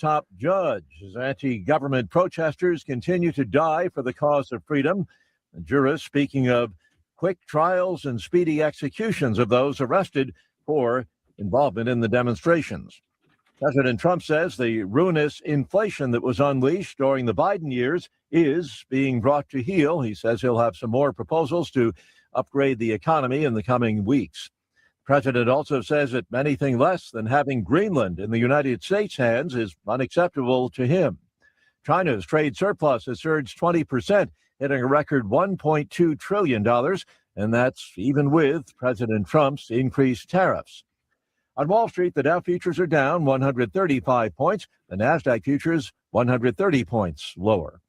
top judge as anti-government protesters continue to die for the cause of freedom. The jurist speaking of quick trials and speedy executions of those arrested for involvement in the demonstrations. President Trump says the ruinous inflation that was unleashed during the Biden years is being brought to heel. He says he'll have some more proposals to upgrade the economy in the coming weeks. The president also says that anything less than having Greenland in the United States' hands is unacceptable to him. China's trade surplus has surged 20%, hitting a record $1.2 trillion, and that's even with President Trump's increased tariffs. On Wall Street, the Dow futures are down 135 points. The Nasdaq futures 130 points lower.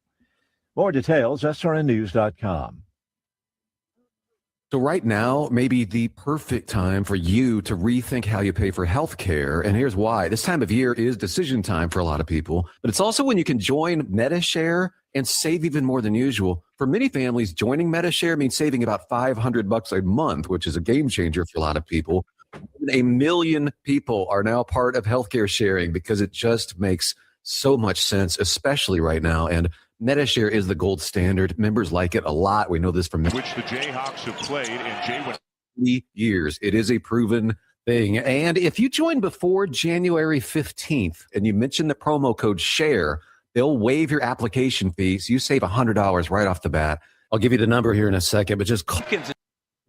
More details, srnnews.com. So right now may be the perfect time for you to rethink how you pay for health care. And here's why. This time of year is decision time for a lot of people, but it's also when you can join MediShare and save even more than usual. For many families, joining MediShare means saving about $500 a month, which is a game changer for a lot of people. 1 million people are now part of healthcare sharing because it just makes so much sense, especially right now. And MediShare is the gold standard. Members like it a lot. We know this from which the Jayhawks have played in years. It is a proven thing. And if you join before January 15th and you mention the promo code SHARE, they'll waive your application fee. So you save $100 right off the bat. I'll give you the number here in a second, but just call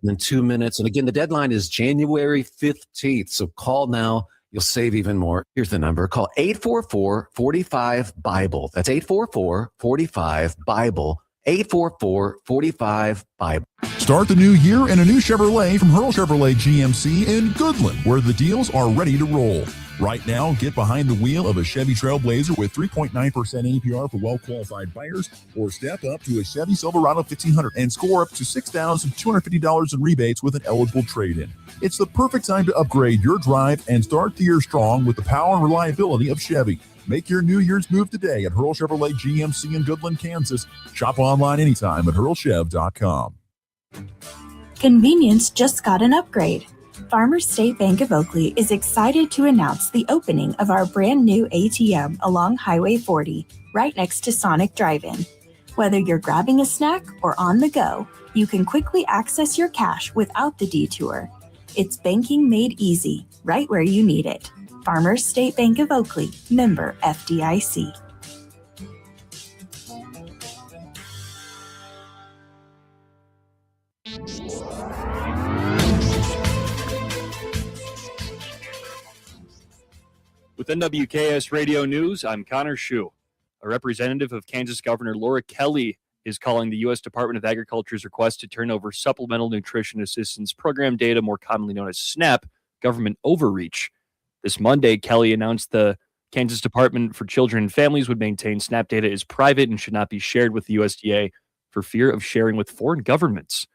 in 2 minutes. And again, the deadline is January 15th. So call now. You'll save even more. Here's the number. Call 844-45-BIBLE. That's 844-45-BIBLE. 844-45-BIBLE. Start the new year in a new Chevrolet from Hurl Chevrolet GMC in Goodland, where the deals are ready to roll. Right now, get behind the wheel of a Chevy Trailblazer with 3.9% APR for well-qualified buyers, or step up to a Chevy Silverado 1500 and score up to $6,250 in rebates with an eligible trade-in. It's the perfect time to upgrade your drive and start the year strong with the power and reliability of Chevy. Make your New Year's move today at Hurl Chevrolet GMC in Goodland, Kansas. Shop online anytime at hurlchev.com. Convenience just got an upgrade. Farmers State Bank of Oakley is excited to announce the opening of our brand new ATM along Highway 40, right next to Sonic Drive-In. Whether you're grabbing a snack or on the go, you can quickly access your cash without the detour. It's banking made easy, right where you need it. Farmers State Bank of Oakley, member FDIC. With NWKS Radio News, I'm Connor Schuh. A representative of Kansas Governor Laura Kelly is calling the U.S. Department of Agriculture's request to turn over Supplemental Nutrition Assistance Program data, more commonly known as SNAP, government overreach. This Monday, Kelly announced the Kansas Department for Children and Families would maintain SNAP data is private and should not be shared with the USDA for fear of sharing with foreign governments.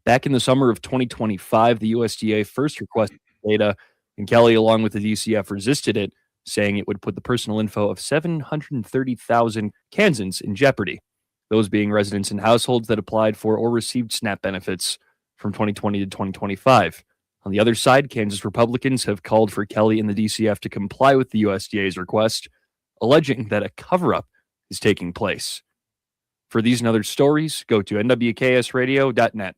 Back in the summer of 2025, the USDA first requested data, and Kelly, along with the DCF, resisted it, saying it would put the personal info of 730,000 Kansans in jeopardy, those being residents in households that applied for or received SNAP benefits from 2020 to 2025. On the other side, Kansas Republicans have called for Kelly and the DCF to comply with the USDA's request, alleging that a cover-up is taking place. For these and other stories, go to nwksradio.net.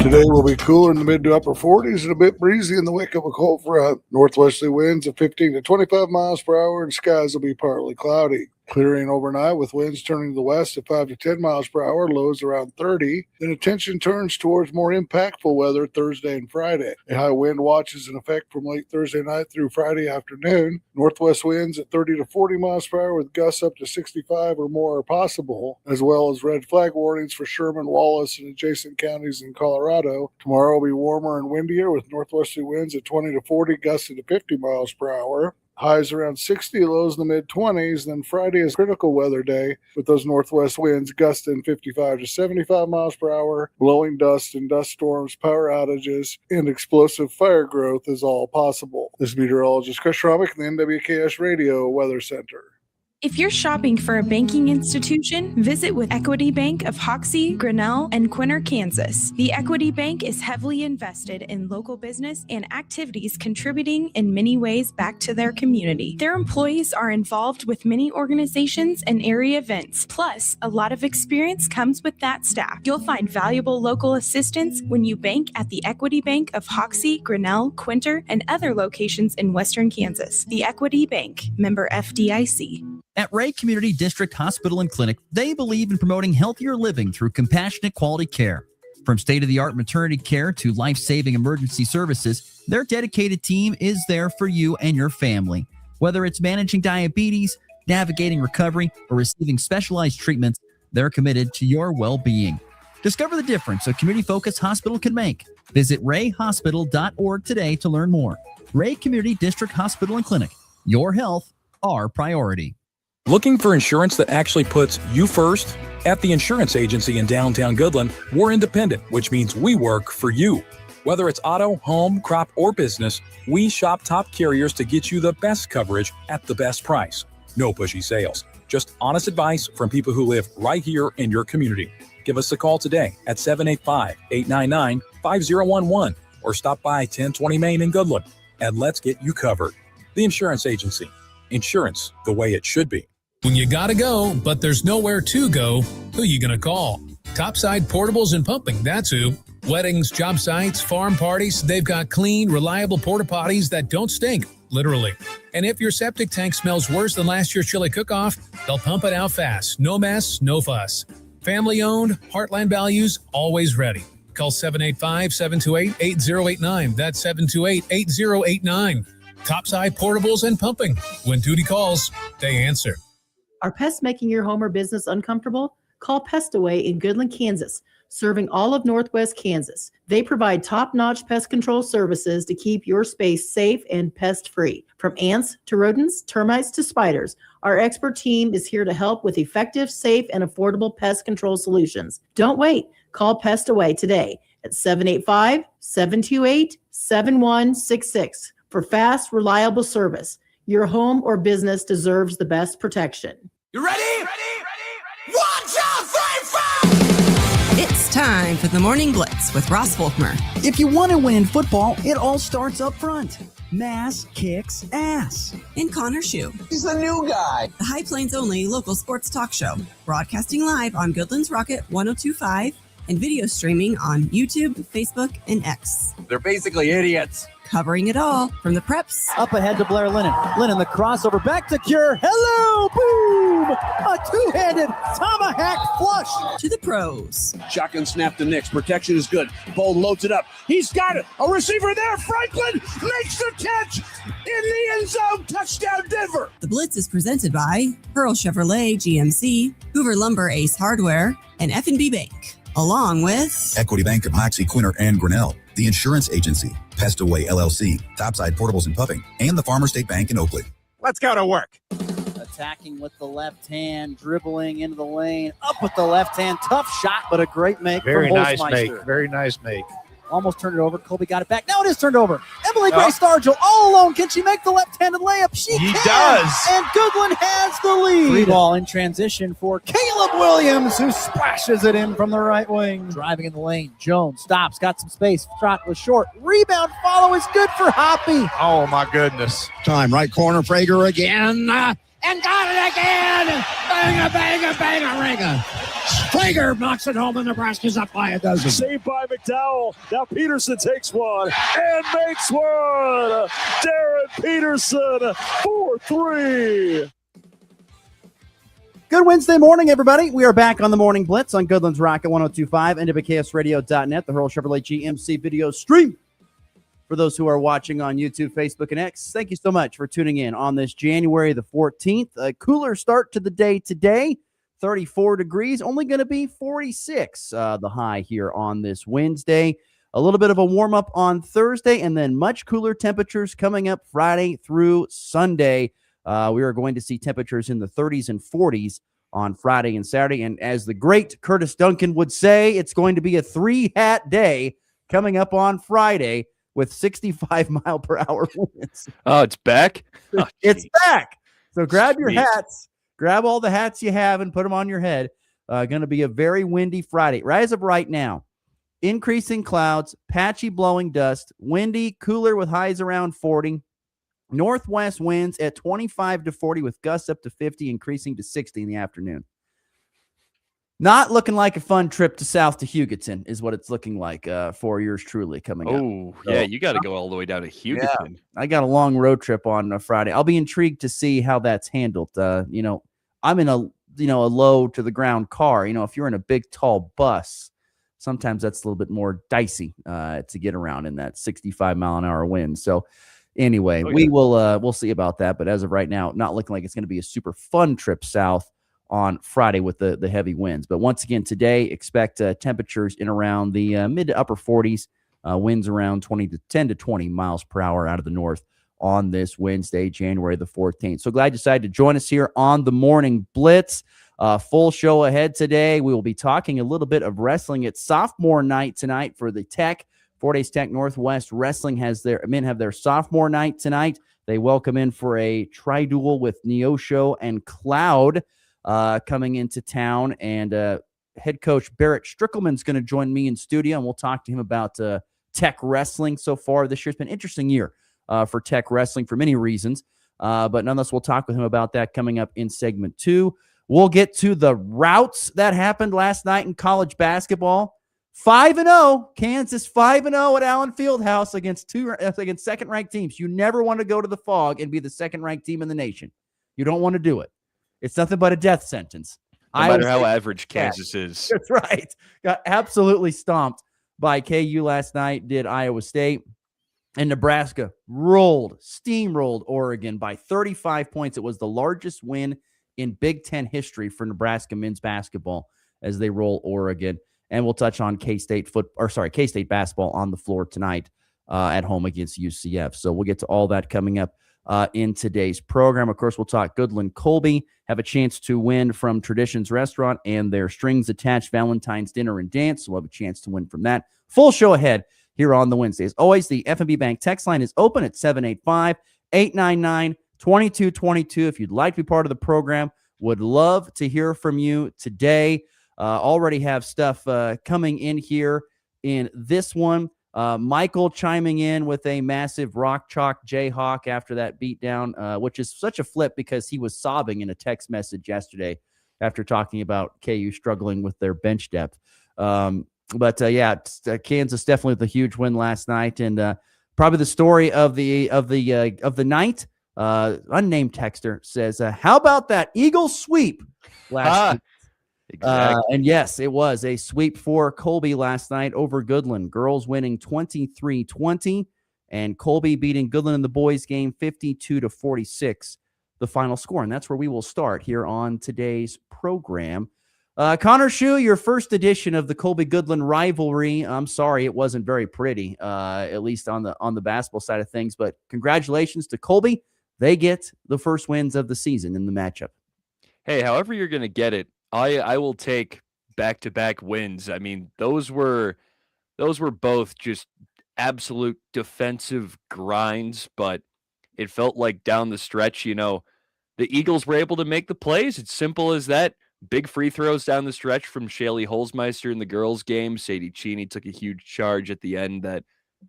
Today will be cooler in the mid to upper 40s and a bit breezy in the wake of a cold front. Northwesterly winds of 15 to 25 miles per hour, and skies will be partly cloudy. Clearing overnight with winds turning to the west at 5 to 10 miles per hour, lows around 30. Then attention turns towards more impactful weather Thursday and Friday. A high wind watch is in effect from late Thursday night through Friday afternoon. Northwest winds at 30 to 40 miles per hour with gusts up to 65 or more are possible, as well as red flag warnings for Sherman, Wallace, and adjacent counties in Colorado. Tomorrow will be warmer and windier with northwesterly winds at 20 to 40, gusting to 50 miles per hour. Highs around 60, lows in the mid-20s. Then Friday is critical weather day with those northwest winds gusting 55 to 75 miles per hour. Blowing dust and dust storms, power outages, and explosive fire growth is all possible. This is meteorologist Chris Schromick in the NWKS Radio Weather Center. If you're shopping for a banking institution, visit with Equity Bank of Hoxie, Grinnell, and Quinter, Kansas. The Equity Bank is heavily invested in local business and activities contributing in many ways back to their community. Their employees are involved with many organizations and area events. Plus, a lot of experience comes with that staff. You'll find valuable local assistance when you bank at the Equity Bank of Hoxie, Grinnell, Quinter, and other locations in Western Kansas. The Equity Bank, member FDIC. At Ray Community District Hospital and Clinic, they believe in promoting healthier living through compassionate quality care. From state-of-the-art maternity care to life-saving emergency services, their dedicated team is there for you and your family. Whether it's managing diabetes, navigating recovery, or receiving specialized treatments, they're committed to your well-being. Discover the difference a community-focused hospital can make. Visit rayhospital.org today to learn more. Ray Community District Hospital and Clinic. Your health, our priority. Looking for insurance that actually puts you first? At the insurance agency in downtown Goodland, we're independent, which means we work for you. Whether it's auto, home, crop, or business, we shop top carriers to get you the best coverage at the best price. No pushy sales, just honest advice from people who live right here in your community. Give us a call today at 785-899-5011 or stop by 1020 Main in Goodland and let's get you covered. The Insurance Agency. Insurance the way it should be. When you gotta go, but there's nowhere to go, who you gonna call? Topside Portables and Pumping, that's who. Weddings, job sites, farm parties, they've got clean, reliable porta potties that don't stink, literally. And if your septic tank smells worse than last year's chili cook-off, they'll pump it out fast. No mess, no fuss. Family owned, Heartland values, always ready. Call 785-728-8089. That's 728-8089. Topside Portables and Pumping. When duty calls, they answer. Are pests making your home or business uncomfortable? Call Pestaway in Goodland, Kansas, serving all of Northwest Kansas. They provide top-notch pest control services to keep your space safe and pest-free. From ants to rodents, termites to spiders, our expert team is here to help with effective, safe, and affordable pest control solutions. Don't wait. Call Pestaway today at 785-728-7166 for fast, reliable service. Your home or business deserves the best protection. You ready? Ready? 1, 2, 3, 4! It's time for the Morning Blitz with Ross Volkmer. If you want to win in football, it all starts up front. Mass kicks ass. And Connor Schuh. He's the new guy. The High Plains only local sports talk show. Broadcasting live on Goodland's Rocket 102.5 and video streaming on YouTube, Facebook, and X. They're basically idiots. Covering it all from the preps. Up ahead to Blair Lennon. Lennon, the crossover, back to Cure. Hello, boom! A two-handed tomahawk flush. To the pros. Shotgun snap to Nix. Protection is good. Bolden loads it up. He's got it. A receiver there. Franklin makes the catch in the end zone. Touchdown, Denver. The Blitz is presented by Pearl Chevrolet GMC, Hoover Lumber Ace Hardware, and F&B Bank. Along with Equity Bank of Hoxie, Quinter, and Grinnell, the Insurance Agency, Pestaway LLC, Topside Portables and Puffing, and the Farmer State Bank in Oakley. Let's go to work. Attacking with the left hand, dribbling into the lane, up with the left hand. Tough shot, but a great make. Very from nice Holzmeister. make. Very nice make. Almost turned it over. Colby got it back. Now it is turned over. Emily Gray Stargell all alone. Can she make the left-handed layup? She does. And Goodland has the lead. Free ball in transition for Caleb Williams, who splashes it in from the right wing. Driving in the lane. Jones stops. Got some space. Shot was short. Rebound follow is good for Hoppy. Oh, my goodness. Time, right corner, Prager again. And got it again. Banger, banger, banger, ringer. Prager knocks it home, and Nebraska's up by a dozen. Saved by McDowell. Now Peterson takes one and makes one. Darren Peterson, 4-3. Good Wednesday morning, everybody. We are back on the Morning Blitz on Goodland's Rocket 102.5 and WKSradio.net, the Hurl Chevrolet GMC video stream. For those who are watching on YouTube, Facebook, and X, thank you so much for tuning in on this January the 14th. A cooler start to the day today. 34 degrees, only going to be 46, the high here on this Wednesday. A little bit of a warm-up on Thursday, and then much cooler temperatures coming up Friday through Sunday. We are going to see temperatures in the 30s and 40s on Friday and Saturday. And as the great Curtis Duncan would say, it's going to be a 3-hat day coming up on Friday with 65-mile-per-hour winds. Oh, it's back? Oh, it's back. So grab your hats Grab all the hats you have and put them on your head. Going to be a very windy Friday. As of right now, increasing clouds, patchy blowing dust, windy, cooler with highs around 40. Northwest winds at 25 to 40 with gusts up to 50, increasing to 60 in the afternoon. Not looking like a fun trip to south to Hugoton is what it's looking like for yours truly coming up. Oh, yeah, you got to go all the way down to Hugoton. Yeah, I got a long road trip on a Friday. I'll be intrigued to see how that's handled. I'm in a low to the ground car. If you're in a big tall bus, sometimes that's a little bit more dicey to get around in that 65 mile an hour wind. So anyway, we'll see about that. But as of right now, not looking like it's going to be a super fun trip south on Friday with the heavy winds. But once again, today, expect temperatures in around the mid to upper 40s, winds around 10 to 20 miles per hour out of the north on this Wednesday, January the 14th. So glad you decided to join us here on the Morning Blitz. Full show ahead today. We will be talking a little bit of wrestling. It's sophomore night tonight for the Tech. 4 Days Tech Northwest Wrestling men have their sophomore night tonight. They welcome in for a tri-duel with Neosho and Cloud coming into town, and head coach Barrett Strickelman's going to join me in studio, and we'll talk to him about Tech wrestling so far. This year's been an interesting year for Tech wrestling for many reasons, but nonetheless, we'll talk with him about that coming up in segment 2. We'll get to the routes that happened last night in college basketball. 5-0, Kansas 5-0 at Allen Fieldhouse against second-ranked teams. You never want to go to the Fog and be the second-ranked team in the nation. You don't want to do it. It's nothing but a death sentence. No matter how average Kansas is. That's right. Got absolutely stomped by KU last night, did Iowa State. And Nebraska steamrolled Oregon by 35 points. It was the largest win in Big Ten history for Nebraska men's basketball as they roll Oregon. And we'll touch on K-State basketball on the floor tonight at home against UCF. So we'll get to all that coming up in today's program. Of course, we'll talk Goodland Colby, have a chance to win from Traditions Restaurant and their strings attached Valentine's dinner and dance. So we'll have a chance to win from that. Full show ahead here on the Wednesdays. Always, the FNB Bank text line is open at 785-899-2222. If you'd like to be part of the program, would love to hear from you today. Already have stuff coming in here in this one. Michael chiming in with a massive rock chalk Jayhawk after that beatdown, which is such a flip because he was sobbing in a text message yesterday after talking about KU struggling with their bench depth. But Kansas definitely with a huge win last night, and probably the story of the night. Unnamed texter says, "How about that Eagle sweep last night?" Exactly. And yes, it was a sweep for Colby last night over Goodland. Girls winning 23-20, and Colby beating Goodland in the boys game 52-46, the final score. And that's where we will start here on today's program. Connor Schuh, your first edition of the Colby-Goodland rivalry. I'm sorry it wasn't very pretty, at least on the basketball side of things. But congratulations to Colby. They get the first wins of the season in the matchup. Hey, however you're going to get it, I will take back-to-back wins. I mean, those were both just absolute defensive grinds, but it felt like down the stretch, the Eagles were able to make the plays. It's simple as that. Big free throws down the stretch from Shaylee Holzmeister in the girls' game. Sadie Cheney took a huge charge at the end that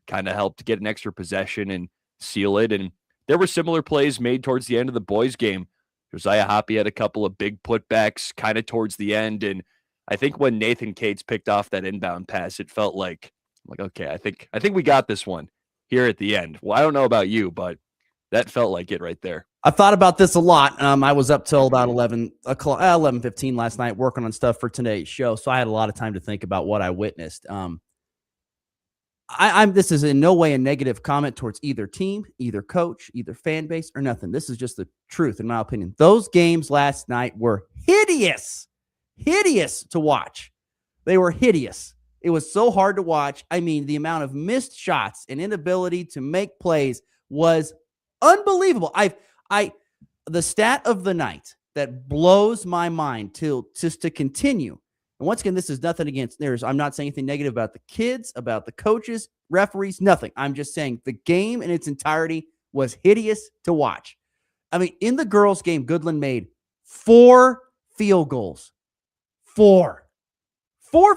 kind of helped get an extra possession and seal it. And there were similar plays made towards the end of the boys' game. Josiah Hoppy had a couple of big putbacks kind of towards the end. And I think when Nathan Cates picked off that inbound pass, it felt like, okay, I think we got this one here at the end. Well, I don't know about you, but that felt like it right there. I thought about this a lot. I was up till about 11:15 last night working on stuff for today's show, so I had a lot of time to think about what I witnessed. This is in no way a negative comment towards either team, either coach, either fan base, or nothing. This is just the truth, in my opinion. Those games last night were hideous to watch. They were hideous. It was so hard to watch. I mean, the amount of missed shots and inability to make plays was unbelievable. The stat of the night that blows my mind to continue. And once again, this is nothing against theirs. I'm not saying anything negative about the kids, about the coaches, referees, nothing. I'm just saying the game in its entirety was hideous to watch. I mean, in the girls' game, Goodland made 4 field goals. 4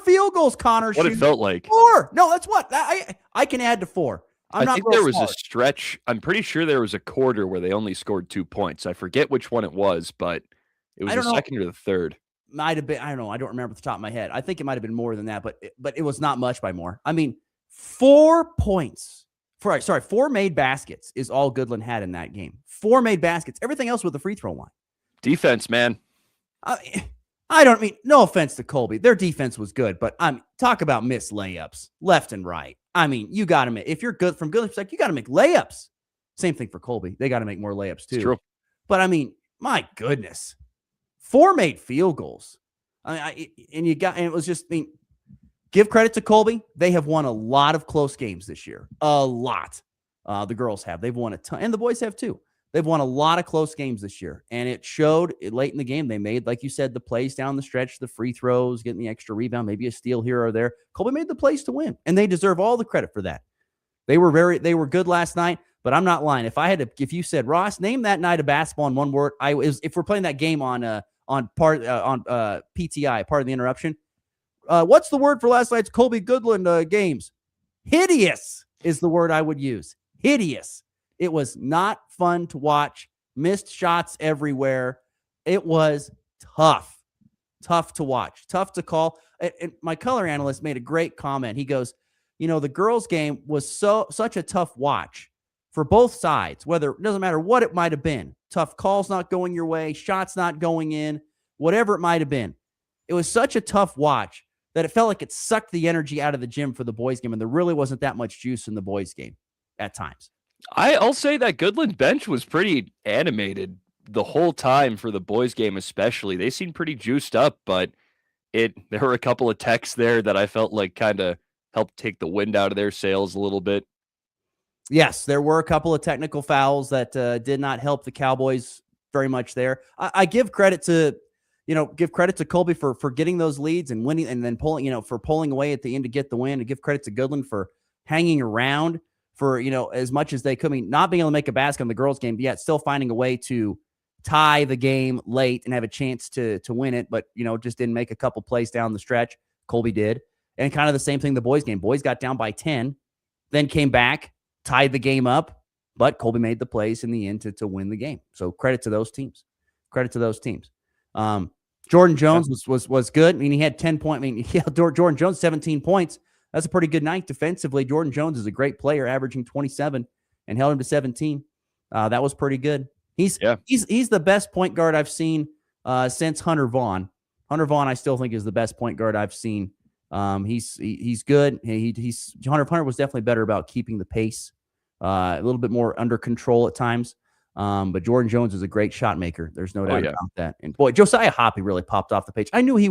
field goals, Connor. What it felt like. 4. No, that's what I can add to 4. I think there was a stretch. I'm pretty sure there was a quarter where they only scored 2 points. I forget which one it was, but it was the second or the third. Might have been. I don't know. I don't remember off the top of my head. I think it might have been more than that, but it was not much by more. I mean, 4 points. 4 made baskets is all Goodland had in that game. 4 made baskets. Everything else with the free throw line. Defense, man. I don't mean, no offense to Colby. Their defense was good, but talk about missed layups left and right. I mean, you got to make, if you're good from Goodland's perspective, you got to make layups. Same thing for Colby. They got to make more layups too. It's true. But I mean, my goodness, 4 made field goals. And it was just, give credit to Colby. They have won a lot of close games this year. A lot. The girls have. They've won a ton, and the boys have too. They've won a lot of close games this year, and it showed late in the game. They made, like you said, the plays down the stretch, the free throws, getting the extra rebound, maybe a steal here or there. Colby made the plays to win, and they deserve all the credit for that. They were good last night, but I'm not lying. If you said, Ross, name that night of basketball in one word, if we're playing that game on PTI, part of the interruption, what's the word for last night's Colby Goodland games? Hideous is the word I would use. Hideous. It was not fun to watch. Missed shots everywhere. It was tough to watch, tough to call. And my color analyst made a great comment. He goes, the girls' game was such a tough watch for both sides, whether it doesn't matter what it might have been. Tough calls not going your way, shots not going in, whatever it might have been. It was such a tough watch that it felt like it sucked the energy out of the gym for the boys' game, and there really wasn't that much juice in the boys' game at times. I'll say that Goodland bench was pretty animated the whole time for the boys' game especially. They seemed pretty juiced up, but there were a couple of texts there that I felt like kind of helped take the wind out of their sails a little bit. Yes, there were a couple of technical fouls that did not help the Cowboys very much there. I give credit to Colby for getting those leads and winning, and then pulling away at the end to get the win. And give credit to Goodland for hanging around for, as much as they could. Not being able to make a basket in the girls' game, but yet still finding a way to tie the game late and have a chance to win it, but, just didn't make a couple plays down the stretch. Colby did. And kind of the same thing the boys' game. Boys got down by 10, then came back, tied the game up, but Colby made the plays in the end to win the game. So credit to those teams. Jordan Jones was good. He had 10 points. Jordan Jones, 17 points. That's a pretty good night defensively. Jordan Jones is a great player, averaging 27 and held him to 17. That was pretty good. He's the best point guard I've seen since Hunter Vaughn. Hunter Vaughn, I still think, is the best point guard I've seen. He's good. Hunter was definitely better about keeping the pace, a little bit more under control at times. But Jordan Jones is a great shot maker. There's no doubt about that. And boy, Josiah Hoppe really popped off the page. I knew he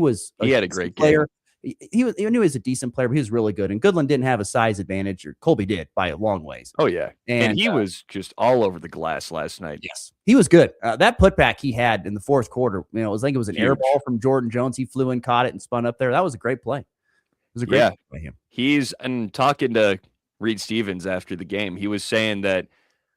had a great player. I knew he was a decent player, but he was really good. And Goodland didn't have a size advantage, or Colby did by a long ways. Oh, yeah. And he was just all over the glass last night. Yes, he was good. That putback he had in the fourth quarter, it was like it was an air ball from Jordan Jones. He flew in, caught it, and spun up there. That was a great play. It was a great play by him. And talking to Reed Stevens after the game, he was saying that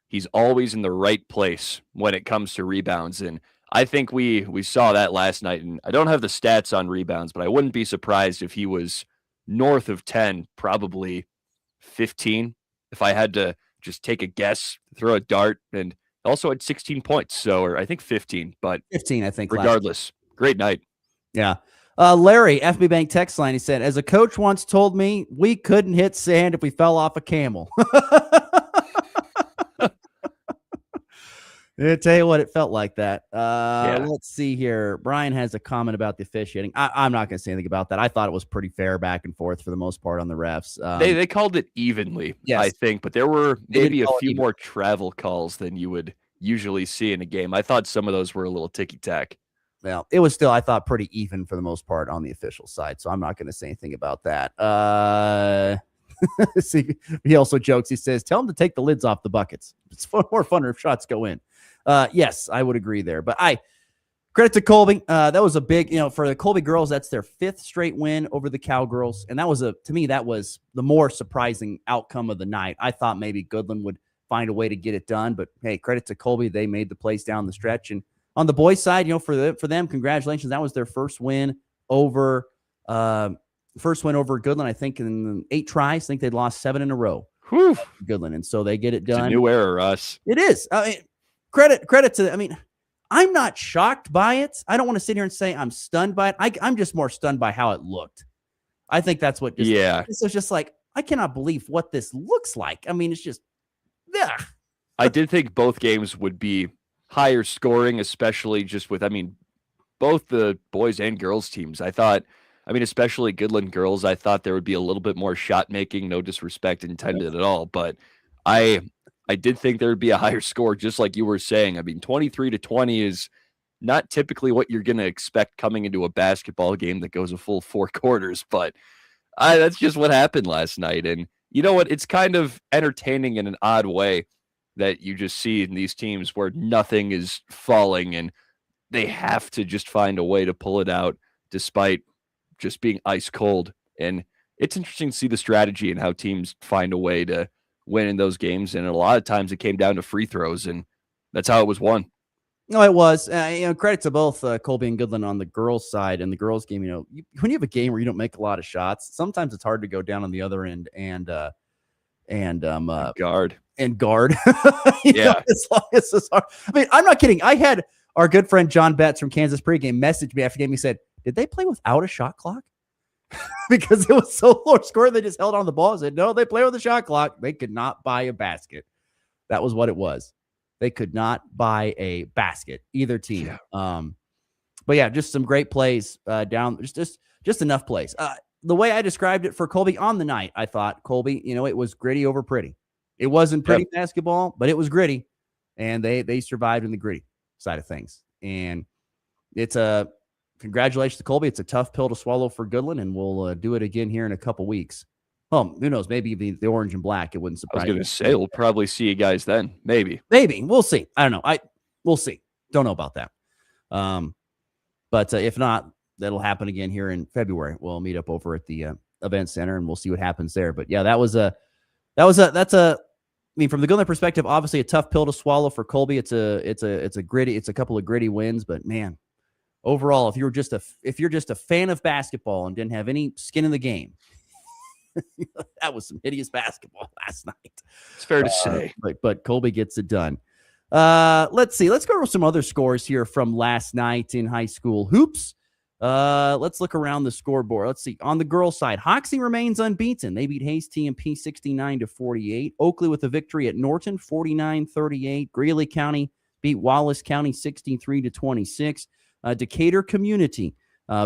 he's always in the right place when it comes to rebounds. And I think we saw that last night, and I don't have the stats on rebounds, but I wouldn't be surprised if he was north of 10, probably 15, if I had to just take a guess, throw a dart, and also had 16 points, or I think 15, but 15, I think. Regardless, great night. Yeah. Larry, FB Bank text line, he said, as a coach once told me, we couldn't hit sand if we fell off a camel. I'll tell you what, it felt like that. Let's see here. Brian has a comment about the officiating. I'm not going to say anything about that. I thought it was pretty fair back and forth for the most part on the refs. They called it evenly, I think, but there were maybe a few more travel calls than you would usually see in a game. I thought some of those were a little ticky-tack. Well, it was still, I thought, pretty even for the most part on the official side, so I'm not going to say anything about that. See, he also jokes. He says, tell him to take the lids off the buckets. It's more fun if shots go in. Yes, I would agree there. But credit to Colby. That was a big, for the Colby girls, that's their 5th straight win over the Cowgirls. And that was to me, that was the more surprising outcome of the night. I thought maybe Goodland would find a way to get it done. But hey, credit to Colby. They made the plays down the stretch. And On the boys' side, for them, congratulations. That was their first win over Goodland. I think in 8 tries. I think they'd lost 7 in a row. Whew. Goodland, and so they get it done. It's a new era, Russ. It is. Credit to. I'm not shocked by it. I don't want to sit here and say I'm stunned by it. I'm just more stunned by how it looked. I think that's what. This was just like, I cannot believe what this looks like. It's just. Yeah. I did think both games would be higher scoring, especially just with, both the boys and girls teams. I thought, especially Goodland girls, I thought there would be a little bit more shot making, no disrespect intended at all. But I did think there would be a higher score, just like you were saying. 23-20 is not typically what you're going to expect coming into a basketball game that goes a full 4 quarters. But that's just what happened last night. And you know what? It's kind of entertaining in an odd way that you just see in these teams where nothing is falling and they have to just find a way to pull it out despite just being ice cold. And it's interesting to see the strategy and how teams find a way to win in those games. And a lot of times it came down to free throws, and that's how it was won. No, it was. Credit to both Colby and Goodland on the girls' side and the girls' game. When you have a game where you don't make a lot of shots, sometimes it's hard to go down on the other end and guard. Yeah, as long as it's hard. I'm not kidding. I had our good friend John Betts from Kansas pregame message me after the game. He said, "Did they play without a shot clock?" Because it was so low scoring, they just held on the ball. I said, "No, they play with a shot clock. They could not buy a basket." That was what it was. They could not buy a basket, either team. Yeah. But yeah, just some great plays down. Just enough plays. The way I described it for Colby on the night, I thought, Colby, it was gritty over pretty. It wasn't pretty basketball, but it was gritty, and they survived in the gritty side of things. And it's congratulations to Colby. It's a tough pill to swallow for Goodland, and we'll do it again here in a couple weeks. Well, who knows? Maybe the orange and black. It wouldn't surprise me. I was going to say, we'll probably see you guys then. Maybe. We'll see. I don't know. We'll see. Don't know about that. But if not, that'll happen again here in February. We'll meet up over at the event center, and we'll see what happens there. But yeah, that's from the Goodland perspective, obviously a tough pill to swallow for Colby. It's a couple of gritty wins, but man, overall, if you're just a fan of basketball and didn't have any skin in the game, that was some hideous basketball last night. It's fair to say. But Colby gets it done. Let's see. Let's go over some other scores here from last night in high school hoops. Let's look around the scoreboard. Let's see. On the girls' side, Hoxie remains unbeaten. They beat Hayes TMP 69-48. Oakley with a victory at Norton 49-38. Greeley County beat Wallace County 63-26. Decatur Community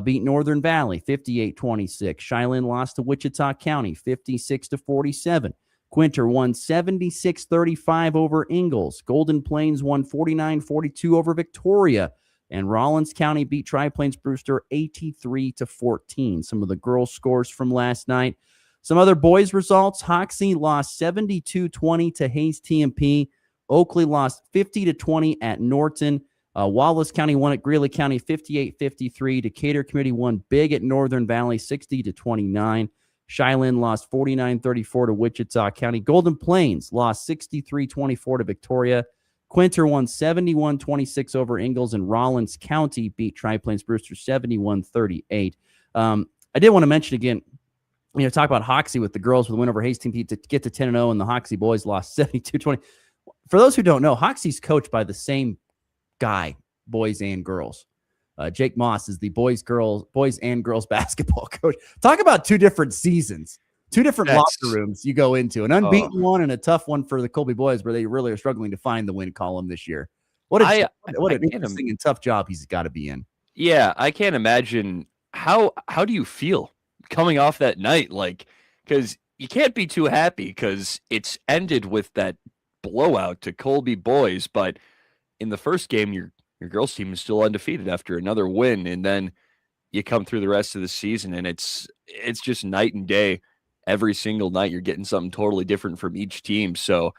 beat Northern Valley 58-26. Shiloh lost to Wichita County 56-47. Quinter won 76-35 over Ingalls. Golden Plains won 49-42 over Victoria. And Rollins County beat Tri-Plains Brewster 83-14. Some of the girls' scores from last night. Some other boys' results. Hoxie lost 72-20 to Hayes TMP. Oakley lost 50-20 at Norton. Wallace County won at Greeley County 58-53. Decatur Community won big at Northern Valley 60-29. Shiloh lost 49-34 to Wichita County. Golden Plains lost 63-24 to Victoria. Quinter won 71-26 over Ingalls, and Rollins County beat Tri-Plains Brewster 71-38. I did want to mention again, talk about Hoxie with the girls with a win over Hayes TMP to get to 10-0, and the Hoxie boys lost 72-20. For those who don't know, Hoxie's coached by the same guy, boys and girls. Jake Moss is the boys and girls basketball coach. Talk about 2 different seasons, 2 different locker rooms you go into, an unbeaten one and a tough one for the Colby boys, where they really are struggling to find the win column this year. What an interesting and tough job he's got to be in. Yeah, I can't imagine how do you feel coming off that night? Because you can't be too happy because it's ended with that blowout to Colby boys, but in the first game, your girls team is still undefeated after another win, and then you come through the rest of the season, and it's just night and day. Every single night, you're getting something totally different from each team. So,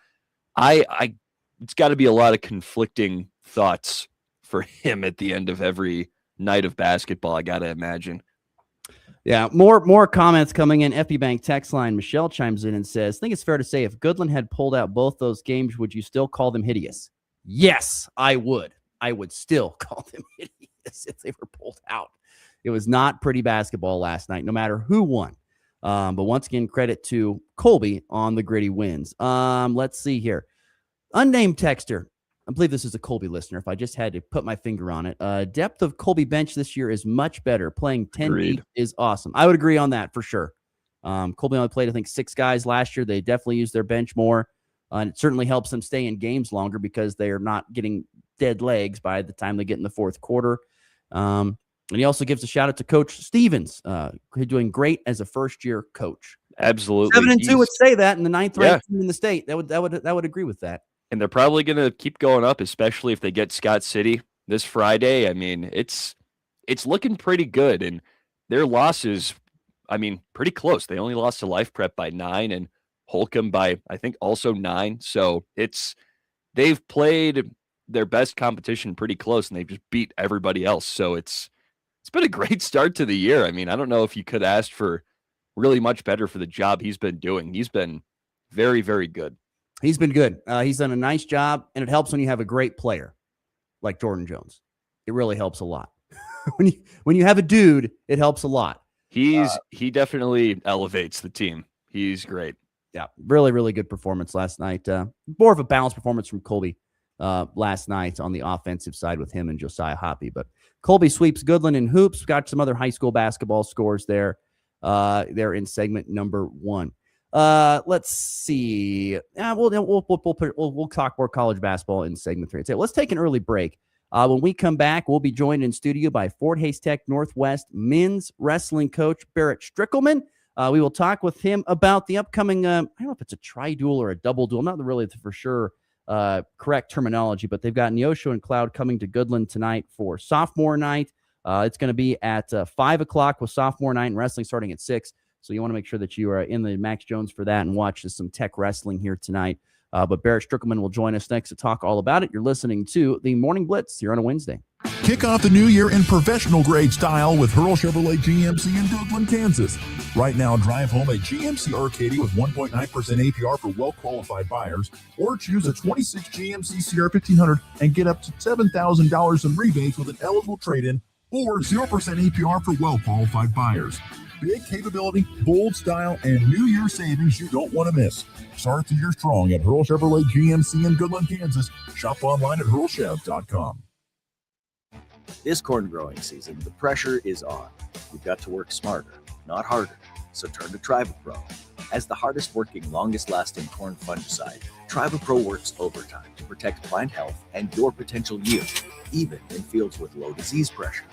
it's got to be a lot of conflicting thoughts for him at the end of every night of basketball. I got to imagine. Yeah, more comments coming in. FB Bank text line. Michelle chimes in and says, "I think it's fair to say if Goodland had pulled out both those games, would you still call them hideous?" Yes, I would. I would still call them idiots if they were pulled out. It was not pretty basketball last night, no matter who won. But once again, credit to Colby on the gritty wins. Let's see here. Unnamed texter. I believe this is a Colby listener. If I just had to put my finger on it, depth of Colby bench this year is much better. Playing 10 deep is awesome. I would agree on that for sure. Colby only played, I think, 6 guys last year. They definitely use their bench more. And it certainly helps them stay in games longer because they are not getting dead legs by the time they get in the fourth quarter. And he also gives a shout out to Coach Stevens, who's doing great as a first-year coach. Absolutely. 7-2 would say that in the 9th ranked team in the state. That would agree with that. And they're probably going to keep going up, especially if they get Scott City this Friday. I mean, it's looking pretty good. And their losses, I mean, pretty close. They only lost to Life Prep by 9 and Holcomb by, I think, also 9. So they've played their best competition pretty close, and they've just beat everybody else. So it's been a great start to the year. I mean, I don't know if you could ask for really much better for the job he's been doing. He's been very, very good. He's been good. He's done a nice job, and it helps when you have a great player like Jordan Jones. It really helps a lot. when you have a dude, it helps a lot. He definitely elevates the team. He's great. Yeah, really, really good performance last night. More of a balanced performance from Colby last night on the offensive side with him and Josiah Hoppy. But Colby sweeps Goodland in hoops. Got some other high school basketball scores there. They're in segment number 1. Let's see. We'll talk more college basketball in segment 3. Let's take an early break. When we come back, we'll be joined in studio by Fort Hays Tech Northwest men's wrestling coach Barrett Strickelman. We will talk with him about the upcoming, I don't know if it's a tri-duel or a double duel, not really for sure correct terminology, but they've got Neosho and Cloud coming to Goodland tonight for sophomore night. It's going to be at 5 o'clock with sophomore night and wrestling starting at 6. So you want to make sure that you are in the Max Jones for that and watch some Tech wrestling here tonight. But Barrett Strickelman will join us next to talk all about it. You're listening to the Morning Blitz here on a Wednesday. Kick off the new year in professional grade style with Hurl Chevrolet GMC in Goodland, Kansas. Right now, drive home a GMC Arcadia with 1.9% APR for well-qualified buyers, or choose a 26 GMC CR 1500 and get up to $7,000 in rebates with an eligible trade-in, or 0% APR for well-qualified buyers. Big capability, bold style, and New Year savings you don't want to miss. Start the year strong at Hurl Chevrolet GMC in Goodland, Kansas. Shop online at hurlchev.com. This corn growing season, the pressure is on. You've got to work smarter, not harder. So turn to TrivaPro. As the hardest working, longest lasting corn fungicide, TrivaPro works overtime to protect plant health and your potential yield, even in fields with low disease pressure.